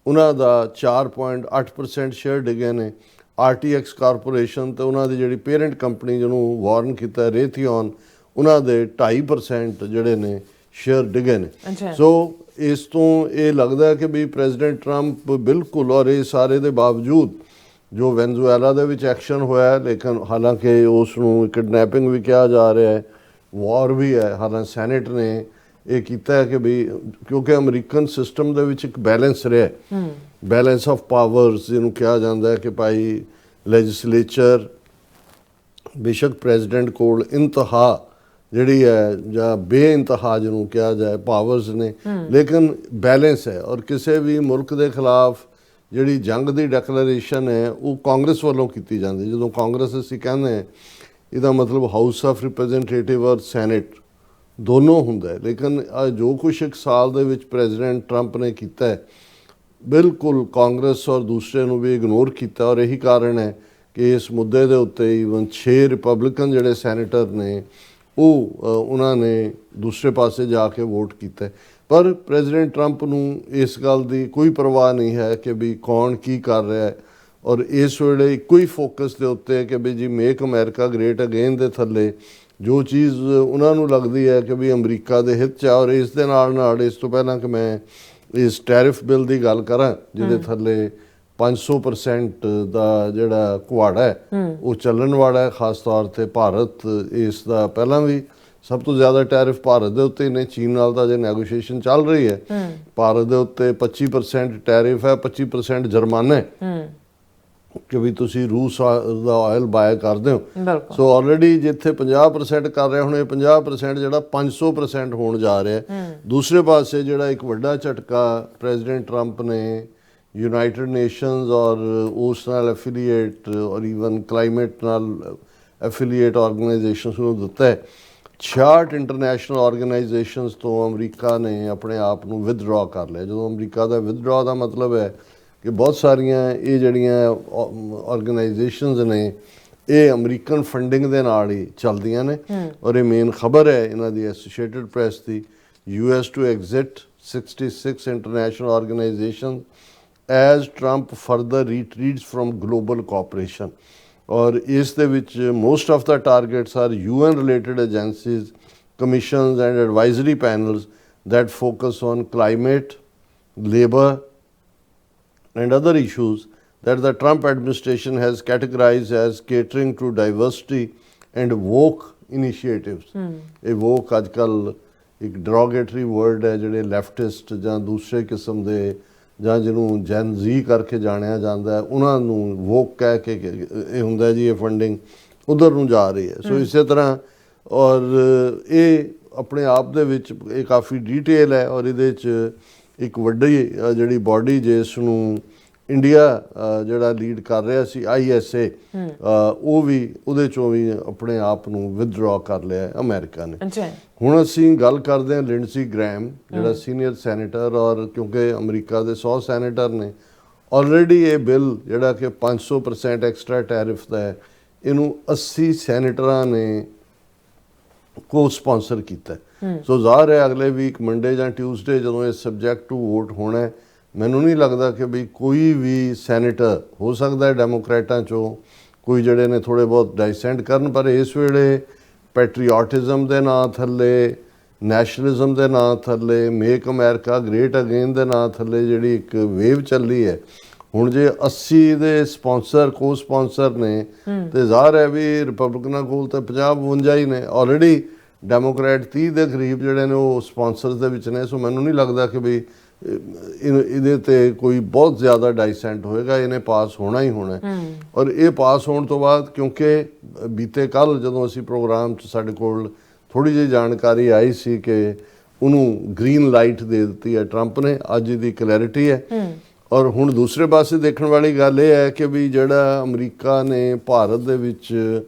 ਉਹਨਾਂ ਦਾ 4.8% ਸ਼ੇਅਰ ਡਿੱਗੇ ਨੇ। RTX ਕਾਰਪੋਰੇਸ਼ਨ ਤੇ ਉਹਨਾਂ ਦੀ ਜਿਹੜੀ ਪੇਰੈਂਟ ਕੰਪਨੀ ਜਿਹਨੂੰ ਵਾਰਨ ਕੀਤਾ ਰੇਥਿਓਨ, ਉਹਨਾਂ ਦੇ 2.5% ਜਿਹੜੇ ਨੇ ਸ਼ੇਅਰ ਡਿੱਗੇ ਨੇ। ਸੋ ਇਸ ਤੋਂ ਇਹ ਲੱਗਦਾ ਕਿ ਵੀ ਪ੍ਰੈਜ਼ੀਡੈਂਟ ਟਰੰਪ ਬਿਲਕੁਲ, ਔਰ ਇਹ ਸਾਰੇ ਦੇ ਬਾਵਜੂਦ ਜੋ ਵੈਨਜ਼ੂਏਲਾ ਦੇ ਵਿੱਚ ਐਕਸ਼ਨ ਹੋਇਆ, ਲੇਕਿਨ ਹਾਲਾਂਕਿ ਉਸ ਨੂੰ ਕਿਡਨੈਪਿੰਗ ਵੀ ਕਿਹਾ ਜਾ ਰਿਹਾ ਹੈ, ਵਾਰ ਵੀ ਹੈ, ਹਾਲਾਂਕਿ ਸੈਨੇਟ ਨੇ ਇਹ ਕੀਤਾ ਹੈ ਕਿ ਵੀ ਕਿਉਂਕਿ ਅਮਰੀਕਨ ਸਿਸਟਮ ਦੇ ਵਿੱਚ ਇੱਕ ਬੈਲੈਂਸ ਰਿਹਾ, ਬੈਲੈਂਸ ਆਫ ਪਾਵਰਸ ਜਿਹਨੂੰ ਕਿਹਾ ਜਾਂਦਾ ਹੈ ਕਿ ਭਾਈ ਲੈਜਿਸਲੇਚਰ ਬੇਸ਼ੱਕ ਪ੍ਰੈਜ਼ੀਡੈਂਟ ਕੋਲ ਇੰਤਹਾ ਜਿਹੜੀ ਹੈ ਜਾਂ ਬੇਇੰਤਹਾ ਜਿਹਨੂੰ ਕਿਹਾ ਜਾਏ ਪਾਵਰਸ ਨੇ, ਲੇਕਿਨ ਬੈਲੈਂਸ ਹੈ। ਔਰ ਕਿਸੇ ਵੀ ਮੁਲਕ ਦੇ ਖਿਲਾਫ ਜਿਹੜੀ ਜੰਗ ਦੀ ਡੈਕਲੇਰੇਸ਼ਨ ਹੈ ਉਹ ਕਾਂਗਰਸ ਵੱਲੋਂ ਕੀਤੀ ਜਾਂਦੀ। ਜਦੋਂ ਕਾਂਗਰਸ ਅਸੀਂ ਕਹਿੰਦੇ ਹਾਂ ਇਹਦਾ ਮਤਲਬ ਹਾਊਸ ਆਫ ਰਿਪਰੈਜ਼ੈਂਟੇਟਿਵ ਔਰ ਸੈਨੇਟ ਦੋਨੋਂ ਹੁੰਦਾ ਹੈ। ਲੇਕਿਨ ਜੋ ਕੁਛ ਇੱਕ ਸਾਲ ਦੇ ਵਿੱਚ ਪ੍ਰੈਜ਼ੀਡੈਂਟ ਟਰੰਪ ਨੇ ਕੀਤਾ ਹੈ, ਬਿਲਕੁਲ ਕਾਂਗਰਸ ਔਰ ਦੂਸਰੇ ਨੂੰ ਵੀ ਇਗਨੋਰ ਕੀਤਾ। ਔਰ ਇਹੀ ਕਾਰਨ ਹੈ ਕਿ ਇਸ ਮੁੱਦੇ ਦੇ ਉੱਤੇ ਈਵਨ 6 ਰਿਪਬਲਿਕਨ ਜਿਹੜੇ ਸੈਨੇਟਰ ਨੇ ਉਹਨਾਂ ਨੇ ਦੂਸਰੇ ਪਾਸੇ ਜਾ ਕੇ ਵੋਟ ਕੀਤਾ। ਪਰ ਪ੍ਰੈਜ਼ੀਡੈਂਟ ਟਰੰਪ ਨੂੰ ਇਸ ਗੱਲ ਦੀ ਕੋਈ ਪਰਵਾਹ ਨਹੀਂ ਹੈ ਕਿ ਵੀ ਕੌਣ ਕੀ ਕਰ ਰਿਹਾ ਹੈ। ਔਰ ਇਸ ਵੇਲੇ ਇੱਕੋ ਹੀ ਫੋਕਸ ਦੇ ਉੱਤੇ ਹੈ ਕਿ ਵੀ ਜੀ ਮੇਕ ਅਮਰੀਕਾ ਗ੍ਰੇਟ ਅਗੇਨ ਦੇ ਥੱਲੇ ਜੋ ਚੀਜ਼ ਉਹਨਾਂ ਨੂੰ ਲੱਗਦੀ ਹੈ ਕਿ ਵੀ ਅਮਰੀਕਾ ਦੇ ਹਿੱਤ 'ਚ ਆ। ਔਰ ਇਸ ਦੇ ਨਾਲ ਇਸ ਤੋਂ ਪਹਿਲਾਂ ਕਿ ਮੈਂ ਇਸ ਟੈਰਿਫ ਬਿੱਲ ਦੀ ਗੱਲ ਕਰਾਂ ਜਿਹਦੇ ਥੱਲੇ 500% ਦਾ ਜਿਹੜਾ ਕੁਹਾੜਾ ਹੈ ਉਹ ਚੱਲਣ ਵਾਲਾ ਹੈ, ਖਾਸ ਤੌਰ ਤੇ ਭਾਰਤ ਇਸ ਦਾ ਪਹਿਲਾਂ ਵੀ ਸਭ ਤੋਂ ਜ਼ਿਆਦਾ ਟੈਰਿਫ ਭਾਰਤ ਦੇ ਉੱਤੇ ਨੇ। ਚੀਨ ਨਾਲ ਤਾਂ ਜੇ ਨੈਗੋਸ਼ੀਏਸ਼ਨ ਚੱਲ ਰਹੀ ਹੈ, ਭਾਰਤ ਦੇ ਉੱਤੇ 25% ਟੈਰਿਫ ਹੈ, 25% ਜੁਰਮਾਨਾ ਹੈ ਕਿ ਵੀ ਤੁਸੀਂ ਰੂਸ ਦਾ ਆਇਲ ਬਾਏ ਕਰਦੇ ਹੋ। ਸੋ ਆਲਰੇਡੀ ਜਿੱਥੇ 50% ਕਰ ਰਹੇ ਹੁਣ ਇਹ 50% ਜਿਹੜਾ 500% ਹੋਣ ਜਾ ਰਿਹਾ। ਦੂਸਰੇ ਪਾਸੇ ਜਿਹੜਾ ਇੱਕ ਵੱਡਾ ਝਟਕਾ ਪ੍ਰੈਜ਼ੀਡੈਂਟ ਟਰੰਪ ਨੇ ਯੂਨਾਈਟਿਡ ਨੇਸ਼ਨਸ ਔਰ ਉਸ ਨਾਲ ਐਫੀਲੀਏਟ ਔਰ ਈਵਨ ਕਲਾਈਮੇਟ ਨਾਲ ਐਫੀਲੀਏਟ ਆਰਗੇਨਾਈਜੇਸ਼ਨਸ ਨੂੰ ਦਿੱਤਾ ਹੈ। 66 ਇੰਟਰਨੈਸ਼ਨਲ ਆਰਗੇਨਾਈਜੇਸ਼ਨਸ ਤੋਂ ਅਮਰੀਕਾ ਨੇ ਆਪਣੇ ਆਪ ਨੂੰ ਵਿਦਡਰਾ ਕਰ ਲਿਆ। ਜਦੋਂ ਅਮਰੀਕਾ ਦਾ ਵਿਦਡਰਾ ਦਾ ਮਤਲਬ ਹੈ ਕਿ ਬਹੁਤ ਸਾਰੀਆਂ ਇਹ ਜਿਹੜੀਆਂ ਆਰਗੇਨਾਈਜੇਸ਼ਨਸ ਨੇ ਇਹ ਅਮਰੀਕਨ ਫੰਡਿੰਗ ਦੇ ਨਾਲ ਹੀ ਚੱਲਦੀਆਂ ਨੇ। ਔਰ ਇਹ ਮੇਨ ਖਬਰ ਹੈ ਇਹਨਾਂ ਦੀ associated press the, US to exit 66 international organizations as Trump further retreats from global cooperation। ਔਰ ਇਸ ਦੇ ਵਿੱਚ most of the targets are UN related agencies, commissions and advisory panels that focus on climate, labor and other issues that the Trump administration has categorized as catering to diversity and woke initiatives। ਇਹ woke ਅੱਜ ਕੱਲ੍ਹ ਇੱਕ derogatory word ਹੈ ਜਿਹੜੇ ਲੈਫਟਿਸਟ ਜਾਂ ਦੂਸਰੇ ਕਿਸਮ ਦੇ ਜਾਂ ਜਿਹਨੂੰ ਜੈਨ ਜ਼ੀ ਕਰਕੇ ਜਾਣਿਆ ਜਾਂਦਾ ਹੈ ਉਹਨਾਂ ਨੂੰ ਵੋਕ ਕਹਿ ਕੇ ਇਹ ਹੁੰਦਾ ਜੀ ਇਹ ਫੰਡਿੰਗ ਉਧਰ ਨੂੰ ਜਾ ਰਹੀ ਹੈ। ਸੋ ਇਸੇ ਤਰ੍ਹਾਂ ਔਰ ਇਹ ਆਪਣੇ ਆਪ ਦੇ ਵਿੱਚ ਇਹ ਕਾਫੀ ਡੀਟੇਲ ਹੈ। ਔਰ ਇਹਦੇ 'ਚ ਇੱਕ ਵੱਡੀ ਜਿਹੜੀ ਬਾਡੀ ਜਿਸ ਨੂੰ ਇੰਡੀਆ ਜਿਹੜਾ ਲੀਡ ਕਰ ਰਿਹਾ ਸੀ ISA ਉਹ ਵੀ ਉਹਦੇ 'ਚੋਂ ਵੀ ਆਪਣੇ ਆਪ ਨੂੰ ਵਿਦਡਰਾ ਕਰ ਲਿਆ ਅਮਰੀਕਾ ਨੇ। ਹੁਣ ਅਸੀਂ ਗੱਲ ਕਰਦੇ ਹਾਂ ਲਿੰਡਸੀ ਗ੍ਰੈਮ ਜਿਹੜਾ ਸੀਨੀਅਰ ਸੈਨੇਟਰ। ਔਰ ਕਿਉਂਕਿ ਅਮਰੀਕਾ ਦੇ 100 ਸੈਨੇਟਰ ਨੇ ਆਲਰੇਡੀ ਇਹ ਬਿੱਲ ਜਿਹੜਾ ਕਿ 500% ਐਕਸਟਰਾ ਟੈਰਿਫ ਦਾ ਹੈ ਇਹਨੂੰ 80 ਸੈਨੇਟਰਾਂ ਨੇ ਕੋ ਸਪਾਂਸਰ ਕੀਤਾ। ਸੋ ਜ਼ਾਹਰ ਹੈ ਅਗਲੇ ਵੀਕ ਮੰਡੇ ਜਾਂ ਟਿਊਜ਼ਡੇ ਜਦੋਂ ਇਹ ਸਬਜੈਕਟ ਟੂ ਵੋਟ ਹੋਣਾ ਮੈਨੂੰ ਨਹੀਂ ਲੱਗਦਾ ਕਿ ਵੀ ਕੋਈ ਵੀ ਸੈਨੇਟਰ ਹੋ ਸਕਦਾ ਹੈ ਡੈਮੋਕ੍ਰੈਟਾਂ 'ਚੋਂ ਕੋਈ ਜਿਹੜੇ ਨੇ ਥੋੜ੍ਹੇ ਬਹੁਤ ਡਾਈਸੈਂਟ ਕਰਨ। ਪਰ ਇਸ ਵੇਲੇ ਪੈਟਰੀਓਟਿਜ਼ਮ ਦੇ ਨਾਂ ਥੱਲੇ, ਨੈਸ਼ਨਲਿਜ਼ਮ ਦੇ ਨਾਂ ਥੱਲੇ, ਮੇਕ ਅਮਰੀਕਾ ਗ੍ਰੇਟ ਅਗੇਨ ਦੇ ਨਾਂ ਥੱਲੇ ਜਿਹੜੀ ਇੱਕ ਵੇਵ ਚੱਲੀ ਹੈ ਹੁਣ ਜੇ 80 ਦੇ ਸਪਾਂਸਰ ਕੋ ਸਪਾਂਸਰ ਨੇ ਤੇ ਜ਼ਾਹਰ ਹੈ ਵੀ ਰਿਪਬਲਿਕਨਾਂ ਕੋਲ ਤਾਂ 50-52 ਹੀ ਨੇ। ਆਲਰੇਡੀ ਡੈਮੋਕ੍ਰੈਟ 30 ਦੇ ਕਰੀਬ ਜਿਹੜੇ ਨੇ ਉਹ ਸਪਾਂਸਰਸ ਦੇ ਵਿੱਚ ਨੇ। ਸੋ ਮੈਨੂੰ ਨਹੀਂ ਲੱਗਦਾ ਕਿ ਵੀ ਇਹਦੇ ਤੇ ਕੋਈ ਬਹੁਤ ਜ਼ਿਆਦਾ ਡਾਈਸੈਂਟ ਹੋਏਗਾ। ਇਹਨੇ ਪਾਸ ਹੋਣਾ ਹੀ ਹੋਣਾ। ਔਰ ਇਹ ਪਾਸ ਹੋਣ ਤੋਂ ਬਾਅਦ ਕਿਉਂਕਿ ਬੀਤੇ ਕੱਲ੍ਹ ਜਦੋਂ ਅਸੀਂ ਪ੍ਰੋਗਰਾਮ 'ਚ ਸਾਡੇ ਕੋਲ ਥੋੜ੍ਹੀ ਜਿਹੀ ਜਾਣਕਾਰੀ ਆਈ ਸੀ ਕਿ ਉਹਨੂੰ ਗ੍ਰੀਨ ਲਾਈਟ ਦੇ ਦਿੱਤੀ ਹੈ ਟਰੰਪ ਨੇ, ਅੱਜ ਦੀ ਕਲੈਰਿਟੀ ਹੈ। ਔਰ ਹੁਣ ਦੂਸਰੇ ਪਾਸੇ ਦੇਖਣ ਵਾਲੀ ਗੱਲ ਇਹ ਹੈ ਕਿ ਵੀ ਜਿਹੜਾ ਅਮਰੀਕਾ ਨੇ ਭਾਰਤ ਦੇ ਵਿੱਚ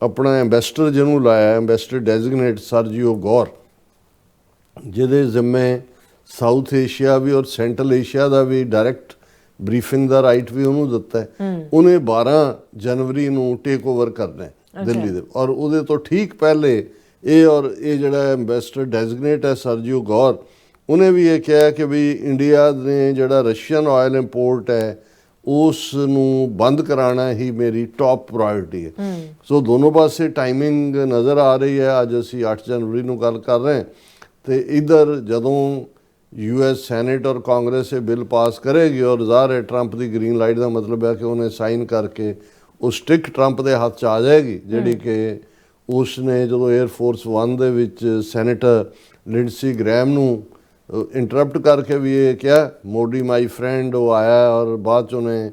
ਆਪਣਾ ਐਂਬੈਸਡਰ ਜਿਹਨੂੰ ਲਾਇਆ, ਐਂਬੈਸਡਰ ਡੈਜ਼ਿਗਨੇਟ ਸਰਜੀਓ ਗੌਰ, ਜਿਹਦੇ ਜ਼ਿੰਮੇ ਸਾਊਥ ਏਸ਼ੀਆ ਵੀ ਔਰ ਸੈਂਟਰਲ ਏਸ਼ੀਆ ਦਾ ਵੀ ਡਾਇਰੈਕਟ ਬਰੀਫਿੰਗ ਦਾ ਰਾਈਟ ਵੀ ਉਹਨੂੰ ਦਿੱਤਾ ਹੈ। ਉਹਨੇ 12 ਜਨਵਰੀ ਨੂੰ ਟੇਕ ਓਵਰ ਕਰਨਾ ਹੈ ਦਿੱਲੀ ਦੇ। ਔਰ ਉਹਦੇ ਤੋਂ ਠੀਕ ਪਹਿਲੇ ਇਹ ਜਿਹੜਾ ਐਂਬੈਸਡਰ ਡੈਜ਼ਿਗਨੇਟ ਹੈ ਸਰਜੀਓ ਗੌਰ, ਉਹਨੇ ਵੀ ਇਹ ਕਿਹਾ ਕਿ ਵੀ ਇੰਡੀਆ ਨੇ ਜਿਹੜਾ ਰਸ਼ੀਅਨ ਆਇਲ ਇੰਪੋਰਟ ਹੈ ਉਸ ਨੂੰ ਬੰਦ ਕਰਾਉਣਾ ਹੀ ਮੇਰੀ ਟੌਪ ਪ੍ਰਾਇੋਰਟੀ ਹੈ। ਸੋ ਦੋਨੋਂ ਪਾਸੇ ਟਾਈਮਿੰਗ ਨਜ਼ਰ ਆ ਰਹੀ ਹੈ। ਅੱਜ ਅਸੀਂ 8 ਜਨਵਰੀ ਨੂੰ ਗੱਲ ਕਰ ਰਹੇ ਹਾਂ ਤੇ ਇੱਧਰ ਜਦੋਂ US ਸੈਨੇਟ ਔਰ ਕਾਂਗਰਸ ਇਹ ਬਿੱਲ ਪਾਸ ਕਰੇਗੀ ਔਰ ਜ਼ਾਹਰ ਹੈ ਟਰੰਪ ਦੀ ਗ੍ਰੀਨ ਲਾਈਟ ਦਾ ਮਤਲਬ ਹੈ ਕਿ ਉਹਨੇ ਸਾਈਨ ਕਰਕੇ ਉਹ ਸਟਿਕ ਟਰੰਪ ਦੇ ਹੱਥ 'ਚ ਆ ਜਾਏਗੀ, ਜਿਹੜੀ ਕਿ ਉਸ ਨੇ ਜਦੋਂ 에ਅਰਫੋਰਸ 1 ਦੇ ਵਿੱਚ ਸੈਨੇਟਰ ਲਿੰਡਸੀ ਗ੍ਰੈਮ ਨੂੰ ਇੰਟਰਪਟ ਕਰਕੇ ਵੀ ਇਹ ਕਿਹਾ ਮੋਡੀ ਮਾਈ ਫਰੈਂਡ ਉਹ ਆਇਆ। ਔਰ ਬਾਅਦ 'ਚ ਉਹਨੇ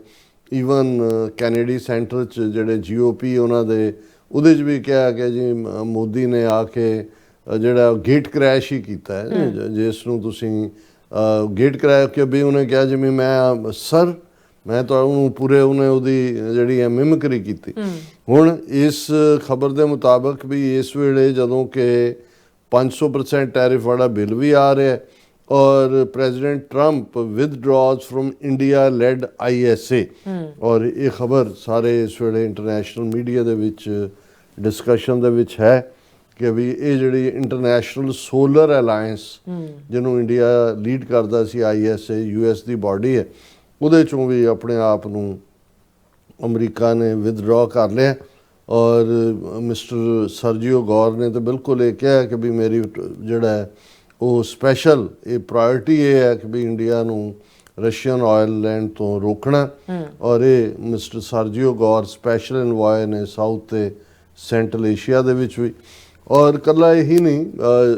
ਈਵਨ ਕੈਨੇਡੀ ਸੈਂਟਰ 'ਚ ਜਿਹੜੇ GOP ਉਹਨਾਂ ਦੇ ਉਹਦੇ 'ਚ ਵੀ ਕਿਹਾ ਕਿ ਜੀ ਮੋਦੀ ਨੇ ਆ ਕੇ ਜਿਹੜਾ ਗੇਟ ਕਰੈਸ਼ ਹੀ ਕੀਤਾ ਹੈ, ਜਿਸ ਨੂੰ ਤੁਸੀਂ ਗੇਟ ਕਰੈਸ਼ ਕੇ ਵੀ ਉਹਨੇ ਕਿਹਾ ਜਿਵੇਂ ਮੈਂ ਤਾਂ ਉਹਨੂੰ ਪੂਰੇ ਉਹਦੀ ਜਿਹੜੀ ਹੈ ਮਿਮਿਕਰੀ ਕੀਤੀ। ਹੁਣ ਇਸ ਖਬਰ ਦੇ ਮੁਤਾਬਕ ਵੀ ਇਸ ਵੇਲੇ ਜਦੋਂ ਕਿ 500% ਟੈਰਿਫ ਵਾਲਾ ਬਿੱਲ ਵੀ ਆ ਰਿਹਾ ਹੈ ਔਰ president Trump withdraws from India led ISA, ਔਰ ਇਹ ਖਬਰ ਸਾਰੇ ਇਸ ਵੇਲੇ ਇੰਟਰਨੈਸ਼ਨਲ ਮੀਡੀਆ ਦੇ ਵਿੱਚ ਡਿਸਕਸ਼ਨ ਦੇ ਵਿੱਚ ਹੈ ਕਿ ਵੀ ਇਹ ਜਿਹੜੀ ਇੰਟਰਨੈਸ਼ਨਲ ਸੋਲਰ ਅਲਾਇੰਸ ਜਿਹਨੂੰ ਇੰਡੀਆ ਲੀਡ ਕਰਦਾ ਸੀ, ISA US ਦੀ ਬਾਡੀ ਹੈ, ਉਹਦੇ ਚੋਂ ਵੀ ਆਪਣੇ ਆਪ ਨੂੰ ਅਮਰੀਕਾ ਨੇ ਵਿਦਡਰਾ ਕਰ ਲਿਆ। ਔਰ ਮਿਸਟਰ ਸਰਜੀਓ ਗੌਰ ਨੇ ਤਾਂ ਬਿਲਕੁਲ ਇਹ ਕਿਹਾ ਕਿ ਵੀ ਮੇਰੀ ਜਿਹੜਾ ਹੈ ਉਹ ਸਪੈਸ਼ਲ ਇਹ ਪ੍ਰਾਇੋਰਟੀ ਇਹ ਹੈ ਕਿ ਵੀ ਇੰਡੀਆ ਨੂੰ ਰਸ਼ੀਅਨ ਆਇਲ ਲੈਣ ਤੋਂ ਰੋਕਣਾ। ਔਰ ਇਹ ਮਿਸਟਰ ਸਰਜੀਓ ਗੌਰ ਸਪੈਸ਼ਲ ਇਨਵਾਏ ਨੇ ਸਾਊਥ ਤੇ ਸੈਂਟਰਲ ਏਸ਼ੀਆ ਦੇ ਵਿੱਚ ਵੀ। ਔਰ ਇਕੱਲਾ ਇਹੀ ਨਹੀਂ,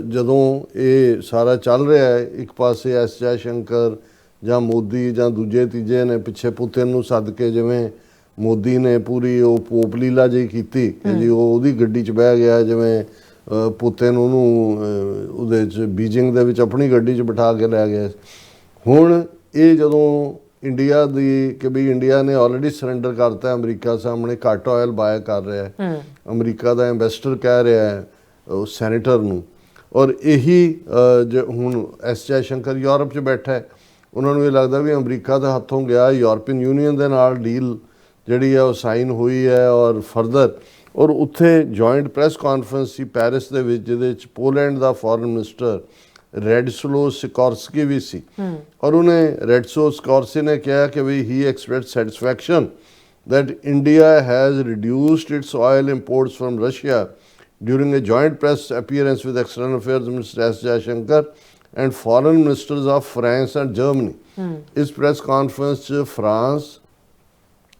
ਜਦੋਂ ਇਹ ਸਾਰਾ ਚੱਲ ਰਿਹਾ ਹੈ ਇੱਕ ਪਾਸੇ ਐਸ ਜੈਸ਼ੰਕਰ ਜਾਂ ਮੋਦੀ ਜਾਂ ਦੂਜੇ ਤੀਜੇ ਨੇ ਪਿੱਛੇ ਪੁਤਿਨ ਨੂੰ ਸੱਦ ਕੇ, ਜਿਵੇਂ ਮੋਦੀ ਨੇ ਪੂਰੀ ਉਹ ਪੋਪ ਲੀਲਾ ਜਿਹੀ ਕੀਤੀ ਕਿ ਜੀ ਉਹਦੀ ਗੱਡੀ 'ਚ ਬਹਿ ਗਿਆ, ਜਿਵੇਂ ਪੁਤਿਨ ਉਹਨੂੰ ਉਹਦੇ 'ਚ ਬੀਜਿੰਗ ਦੇ ਵਿੱਚ ਆਪਣੀ ਗੱਡੀ 'ਚ ਬਿਠਾ ਕੇ ਲੈ ਗਿਆ। ਹੁਣ ਇਹ ਜਦੋਂ ਇੰਡੀਆ ਦੀ ਕਿ ਵੀ ਇੰਡੀਆ ਨੇ ਆਲਰੇਡੀ ਸਰੈਂਡਰ ਕਰਤਾ ਅਮਰੀਕਾ ਸਾਹਮਣੇ, ਘੱਟ ਆਇਲ ਬਾਏ ਕਰ ਰਿਹਾ ਹੈ, ਅਮਰੀਕਾ ਦਾ ਐਂਬੈਸਡਰ ਕਹਿ ਰਿਹਾ ਹੈ ਉਹ ਸੈਨੇਟਰ ਨੂੰ। ਔਰ ਇਹੀ ਹੁਣ ਐਸ ਜੈਸ਼ੰਕਰ ਯੂਰਪ 'ਚ ਬੈਠਾ ਹੈ, ਉਹਨਾਂ ਨੂੰ ਇਹ ਲੱਗਦਾ ਵੀ ਅਮਰੀਕਾ ਦੇ ਹੱਥੋਂ ਗਿਆ, ਯੂਰਪੀਅਨ ਯੂਨੀਅਨ ਦੇ ਨਾਲ ਡੀਲ ਜਿਹੜੀ ਹੈ ਉਹ ਸਾਈਨ ਹੋਈ ਹੈ ਔਰ ਫਰਦਰ। ਔਰ ਉੱਥੇ ਜੁਆਇੰਟ ਪ੍ਰੈਸ ਕਾਨਫਰੰਸ ਸੀ ਪੈਰਿਸ ਦੇ ਵਿੱਚ, ਜਿਹਦੇ ਵਿੱਚ ਪੋਲੈਂਡ ਦਾ ਫੋਰਨ ਮਿਨਿਸਟਰ ਰੈਡਸਲੋ ਸਿਕੋਰਸਕੀ ਵੀ ਸੀ। ਔਰ ਉਹਨੇ ਰੈਡਸਲੋ ਸਿਕੋਰਸਕੀ ਨੇ ਕਿਹਾ ਕਿ ਵੀ he expressed satisfaction that India has reduced its oil imports from Russia during a joint press appearance with External Affairs Minister S. Jaishankar and Foreign Ministers of France and Germany. इस press conference च फ्रांस,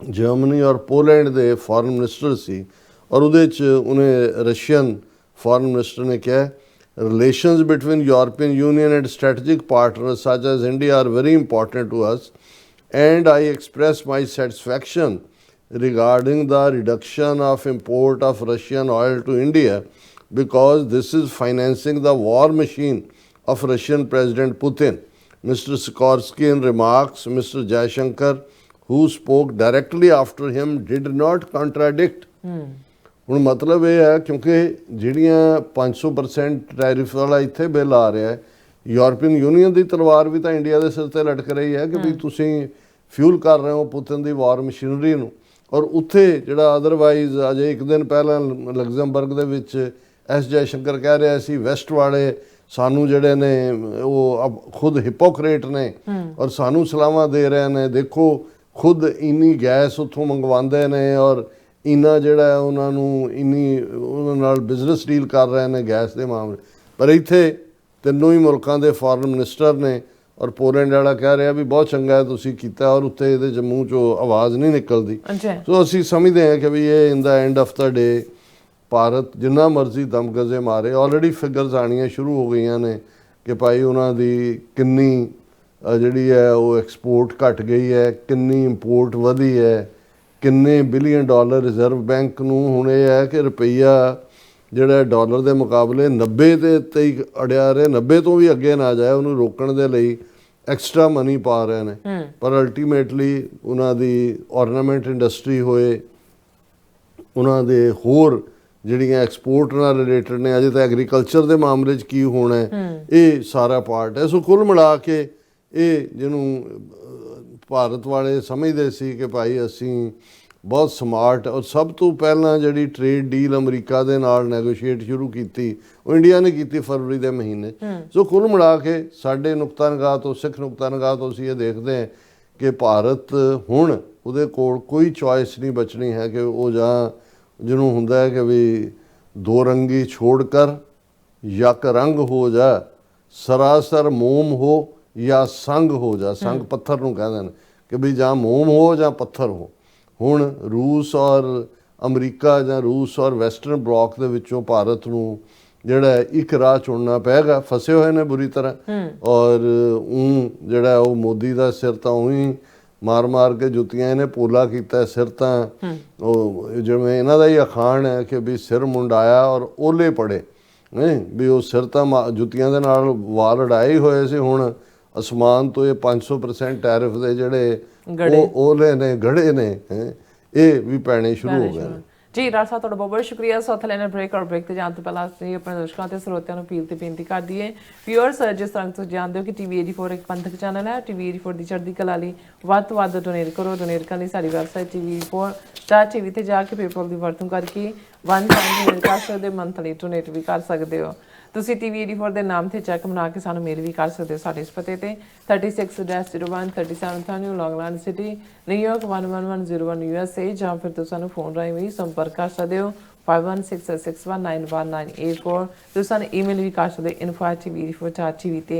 जर्मनी और पोलैंड दे फॉरेन मिनिस्टर सी और उहदे च उन्हें रशियन फॉरेन मिनिस्टर ने कहा relations between European Union and strategic partners such as India are very important to us and I express my satisfaction regarding the reduction of import of Russian oil to India because this is financing the war machine of Russian President Putin. Mr. Sikorsky in remarks, Mr. Jaishankar, who spoke directly after him, did not contradict. ਹੁਣ ਮਤਲਬ ਇਹ ਹੈ ਕਿਉਂਕਿ ਜਿਹੜੀਆਂ 500% ਟੈਰਿਫ ਵਾਲਾ ਇੱਥੇ ਬਿੱਲ ਆ ਰਿਹਾ ਹੈ, ਯੂਰਪੀਅਨ ਯੂਨੀਅਨ ਦੀ ਤਲਵਾਰ ਵੀ ਤਾਂ ਇੰਡੀਆ ਦੇ ਸਿਰ ਤੇ ਲਟਕ ਰਹੀ ਹੈ ਕਿ ਵੀ ਤੁਸੀਂ ਫਿਊਲ ਕਰ ਰਹੇ ਹੋ ਪੁਤਿਨ ਦੀ ਵਾਰ ਮਸ਼ੀਨਰੀ ਨੂੰ। ਔਰ ਉੱਥੇ ਜਿਹੜਾ ਅਦਰਵਾਈਜ਼ ਅਜੇ ਇੱਕ ਦਿਨ ਪਹਿਲਾਂ ਲਗਜ਼ਮਬਰਗ ਦੇ ਵਿੱਚ ਐਸ ਜੈਸ਼ੰਕਰ ਕਹਿ ਰਿਹਾ ਸੀ ਵੈਸਟ ਵਾਲੇ ਸਾਨੂੰ ਜਿਹੜੇ ਨੇ ਉਹ ਖੁਦ ਹਿਪੋਕਰੇਟ ਨੇ ਔਰ ਸਾਨੂੰ ਸਲਾਹਾਂ ਦੇ ਰਹੇ ਨੇ, ਦੇਖੋ ਖੁਦ ਇੰਨੀ ਗੈਸ ਉੱਥੋਂ ਮੰਗਵਾਉਂਦੇ ਨੇ ਔਰ ਇੰਨਾ ਜਿਹੜਾ ਉਹਨਾਂ ਨੂੰ ਉਹਨਾਂ ਨਾਲ ਬਿਜ਼ਨਸ ਡੀਲ ਕਰ ਰਹੇ ਨੇ ਗੈਸ ਦੇ ਮਾਮਲੇ। ਪਰ ਇੱਥੇ ਤਿੰਨੋਂ ਹੀ ਮੁਲਕਾਂ ਦੇ ਫੋਰਨ ਮਿਨਿਸਟਰ ਨੇ ਔਰ ਪੋਲੈਂਡ ਵਾਲਾ ਕਹਿ ਰਿਹਾ ਵੀ ਬਹੁਤ ਚੰਗਾ ਹੈ ਤੁਸੀਂ ਕੀਤਾ ਔਰ ਉੱਥੇ ਇਹਦੇ ਜੰਮੂ 'ਚੋਂ ਆਵਾਜ਼ ਨਹੀਂ ਨਿਕਲਦੀ। ਸੋ ਅਸੀਂ ਸਮਝਦੇ ਹਾਂ ਕਿ ਵੀ ਇਹ ਇਨ ਦਾ ਐਂਡ ਆਫ ਦਾ ਡੇ ਭਾਰਤ ਜਿੰਨਾ ਮਰਜ਼ੀ ਦਮਗਜ਼ੇ ਮਾਰੇ, ਆਲਰੇਡੀ ਫਿਗਰਸ ਆਉਣੀਆਂ ਸ਼ੁਰੂ ਹੋ ਗਈਆਂ ਨੇ ਕਿ ਭਾਈ ਉਹਨਾਂ ਦੀ ਕਿੰਨੀ ਜਿਹੜੀ ਹੈ ਉਹ ਐਕਸਪੋਰਟ ਘਟ ਗਈ ਹੈ, ਕਿੰਨੀ ਇੰਪੋਰਟ ਵਧੀ ਹੈ, ਕਿੰਨੇ ਬਿਲੀਅਨ ਡਾਲਰ ਰਿਜ਼ਰਵ ਬੈਂਕ ਨੂੰ ਹੁਣ ਇਹ ਹੈ ਕਿ ਰੁਪਈਆ ਜਿਹੜਾ ਡਾਲਰ ਦੇ ਮੁਕਾਬਲੇ 90 ਦੇ ਉੱਤੇ ਹੀ ਅੜਿਆ ਰਿਹਾ, 90 ਤੋਂ ਵੀ ਅੱਗੇ ਨਾ ਜਾਏ, ਉਹਨੂੰ ਰੋਕਣ ਦੇ ਲਈ ਐਕਸਟਰਾ ਮਨੀ ਪਾ ਰਹੇ ਨੇ। ਪਰ ਅਲਟੀਮੇਟਲੀ ਉਹਨਾਂ ਦੀ ਔਰਨਾਮੈਂਟ ਇੰਡਸਟਰੀ ਹੋਏ, ਉਹਨਾਂ ਦੇ ਹੋਰ ਜਿਹੜੀਆਂ ਐਕਸਪੋਰਟ ਨਾਲ ਰਿਲੇਟਡ ਨੇ, ਅਜੇ ਤਾਂ ਐਗਰੀਕਲਚਰ ਦੇ ਮਾਮਲੇ 'ਚ ਕੀ ਹੋਣਾ ਹੈ, ਇਹ ਸਾਰਾ ਪਾਰਟ ਹੈ। ਸੋ ਕੁੱਲ ਮਿਲਾ ਕੇ ਇਹ ਜਿਹਨੂੰ ਭਾਰਤ ਵਾਲੇ ਸਮਝਦੇ ਸੀ ਕਿ ਭਾਈ ਅਸੀਂ ਬਹੁਤ ਸਮਾਰਟ, ਔਰ ਸਭ ਤੋਂ ਪਹਿਲਾਂ ਜਿਹੜੀ ਟ੍ਰੇਡ ਡੀਲ ਅਮਰੀਕਾ ਦੇ ਨਾਲ ਨੈਗੋਸ਼ੀਏਟ ਸ਼ੁਰੂ ਕੀਤੀ ਉਹ ਇੰਡੀਆ ਨੇ ਕੀਤੀ ਫਰਵਰੀ ਦੇ ਮਹੀਨੇ। ਸੋ ਕੁੱਲ ਮਿਲਾ ਕੇ ਸਾਡੇ ਨੁਕਤਾ ਨਿਗਾਹ ਤੋਂ, ਸਿੱਖ ਨੁਕਤਾ ਨਿਗਾਹ ਤੋਂ ਅਸੀਂ ਇਹ ਦੇਖਦੇ ਹਾਂ ਕਿ ਭਾਰਤ ਹੁਣ ਉਹਦੇ ਕੋਲ ਕੋਈ ਚੋਇਸ ਨਹੀਂ ਬਚਣੀ ਹੈ ਕਿ ਉਹ ਜਾਂ ਜਿਹਨੂੰ ਹੁੰਦਾ ਹੈ ਕਿ ਵੀ ਦੋ ਰੰਗੀ ਛੋੜ ਕਰ ਯਕ ਰੰਗ ਹੋ ਜਾ, ਸਰਾਸਰ ਮੋਮ ਹੋ ਜਾਂ ਸੰਗ ਹੋ ਜਾ। ਸੰਗ ਪੱਥਰ ਨੂੰ ਕਹਿੰਦੇ ਨੇ ਕਿ ਵੀ ਜਾਂ ਮੋਮ ਹੋ ਜਾਂ ਪੱਥਰ ਹੋ। ਹੁਣ ਰੂਸ ਔਰ ਅਮਰੀਕਾ ਜਾਂ ਰੂਸ ਔਰ ਵੈਸਟਰਨ ਬਲੌਕ ਦੇ ਵਿੱਚੋਂ ਭਾਰਤ ਨੂੰ ਜਿਹੜਾ ਇੱਕ ਰਾਹ ਚੁਣਨਾ ਪਏਗਾ। ਫਸੇ ਹੋਏ ਨੇ ਬੁਰੀ ਤਰ੍ਹਾਂ ਔਰ ਜਿਹੜਾ ਉਹ ਮੋਦੀ ਦਾ ਸਿਰ ਤਾਂ ਉਹੀ ਮਾਰ ਕੇ ਜੁੱਤੀਆਂ ਇਹਨੇ ਪੋਲਾ ਕੀਤਾ ਸਿਰ ਤਾਂ ਉਹ ਜਿਵੇਂ ਇਹਨਾਂ ਦਾ ਹੀ ਅਖਾਣ ਹੈ ਕਿ ਵੀ ਸਿਰ ਮੁੰਡਾਇਆ ਔਰ ਓਲੇ ਪੜੇ ਨਹੀਂ ਵੀ ਉਹ ਸਿਰ ਤਾਂ ਜੁੱਤੀਆਂ ਦੇ ਨਾਲ ਵਾਲ ਉਡਾਏ ਹੀ ਹੋਏ ਸੀ। ਹੁਣ ਅਸਮਾਨ ਤੋਂ ਇਹ 500% ਟੈਰਿਫ ਦੇ ਜਿਹੜੇ ਉਹ ਓਲੇ ਨੇ ਗੜੇ ਨੇ ਇਹ ਵੀ ਪੈਣੇ ਸ਼ੁਰੂ ਹੋ ਗਏ ਨੇ। ਜੀ ਡਾਕਟਰ ਸਾਹਿਬ ਤੁਹਾਡਾ ਬਹੁਤ ਬਹੁਤ ਸ਼ੁਕਰੀਆ। ਸੌਥ ਲੈਣਾ ਬ੍ਰੇਕ ਔਰ ਬ੍ਰੇਕ ਤੇ ਜਾਣ ਤੋਂ ਪਹਿਲਾਂ ਅਸੀਂ ਆਪਣੇ ਦਰਸ਼ਕਾਂ ਤੇ ਸਰੋਤਿਆਂ ਨੂੰ ਅਪੀਲ ਤੇ ਬੇਨਤੀ ਕਰ ਦਈਏ ਵਿਊਅਰਸ, ਜਿਸ ਤਰ੍ਹਾਂ ਤੁਸੀਂ ਜਾਣਦੇ ਹੋ ਕਿ ਟੀਵੀ 84 ਇੱਕ ਪੰਥਕ ਚੈਨਲ ਹੈ। ਟੀਵੀ 84 ਦੀ ਚੜ੍ਹਦੀ ਕਲਾ ਲਈ ਵੱਧ ਤੋਂ ਵੱਧ ਡੋਨੇਟ ਕਰੋ। ਡੋਨੇਟ ਕਰਨ ਲਈ ਸਾਡੀ ਵੈਬਸਾਈਟ TV4.tv ਤੇ ਜਾ ਕੇ ਪੇਪਲ ਦੀ ਵਰਤੋਂ ਕਰਕੇ 1 ਟਾਈਮ ਡੋਨੇਟ ਕਰ ਸਕਦੇ ਹੋ, ਮੰਥਲੀ ਡੋਨੇਟ ਵੀ ਕਰ ਸਕਦੇ ਹੋ। ਤੁਸੀਂ ਟੀਵੀ 84 ਦੇ ਨਾਮ ਤੇ ਚੈੱਕ ਬਣਾ ਕੇ ਸਾਨੂੰ ਮੇਲ ਵੀ ਕਰ ਸਕਦੇ ਹੋ ਸਾਡੇ ਇਸ ਪਤੇ ਤੇ 36-01 37 ਐਵਨਿਊ ਲੌਂਗ ਆਈਲੈਂਡ ਸਿਟੀ ਨਿਊਯਾਰਕ 11101 USA, ਜਾਂ ਫਿਰ ਤੁਸੀਂ ਸਾਨੂੰ ਫੋਨ ਰਾਹੀਂ ਵੀ ਸੰਪਰਕ ਕਰ ਸਕਦੇ ਹੋ 5166191984। ਤੁਸੀਂ ਸਾਨੂੰ ਈਮੇਲ ਵੀ ਕਰ ਸਕਦੇ info@tv84.tv ਤੇ।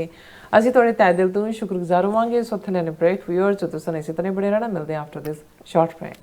ਅਸੀਂ ਤੁਹਾਡੇ ਤਹਿ ਦਿਲ ਤੋਂ ਸ਼ੁਕਰਗੁਜ਼ਾਰ ਹੋਵਾਂਗੇ। ਸੋ ਉੱਥੇ ਲੈਣੇ ਬ੍ਰੇਕ ਵਿਊਅਰਸ, ਤੁਸੀਂ ਸਾਨੂੰ ਇਸੇ ਤਰ੍ਹਾਂ ਬਣੇ ਰਹਿਣਾ। ਮਿਲਦੇ ਹਾਂ ਆਫਟਰ ਦਿਸ ਸ਼ਾਰਟ ਬ੍ਰੇਕ।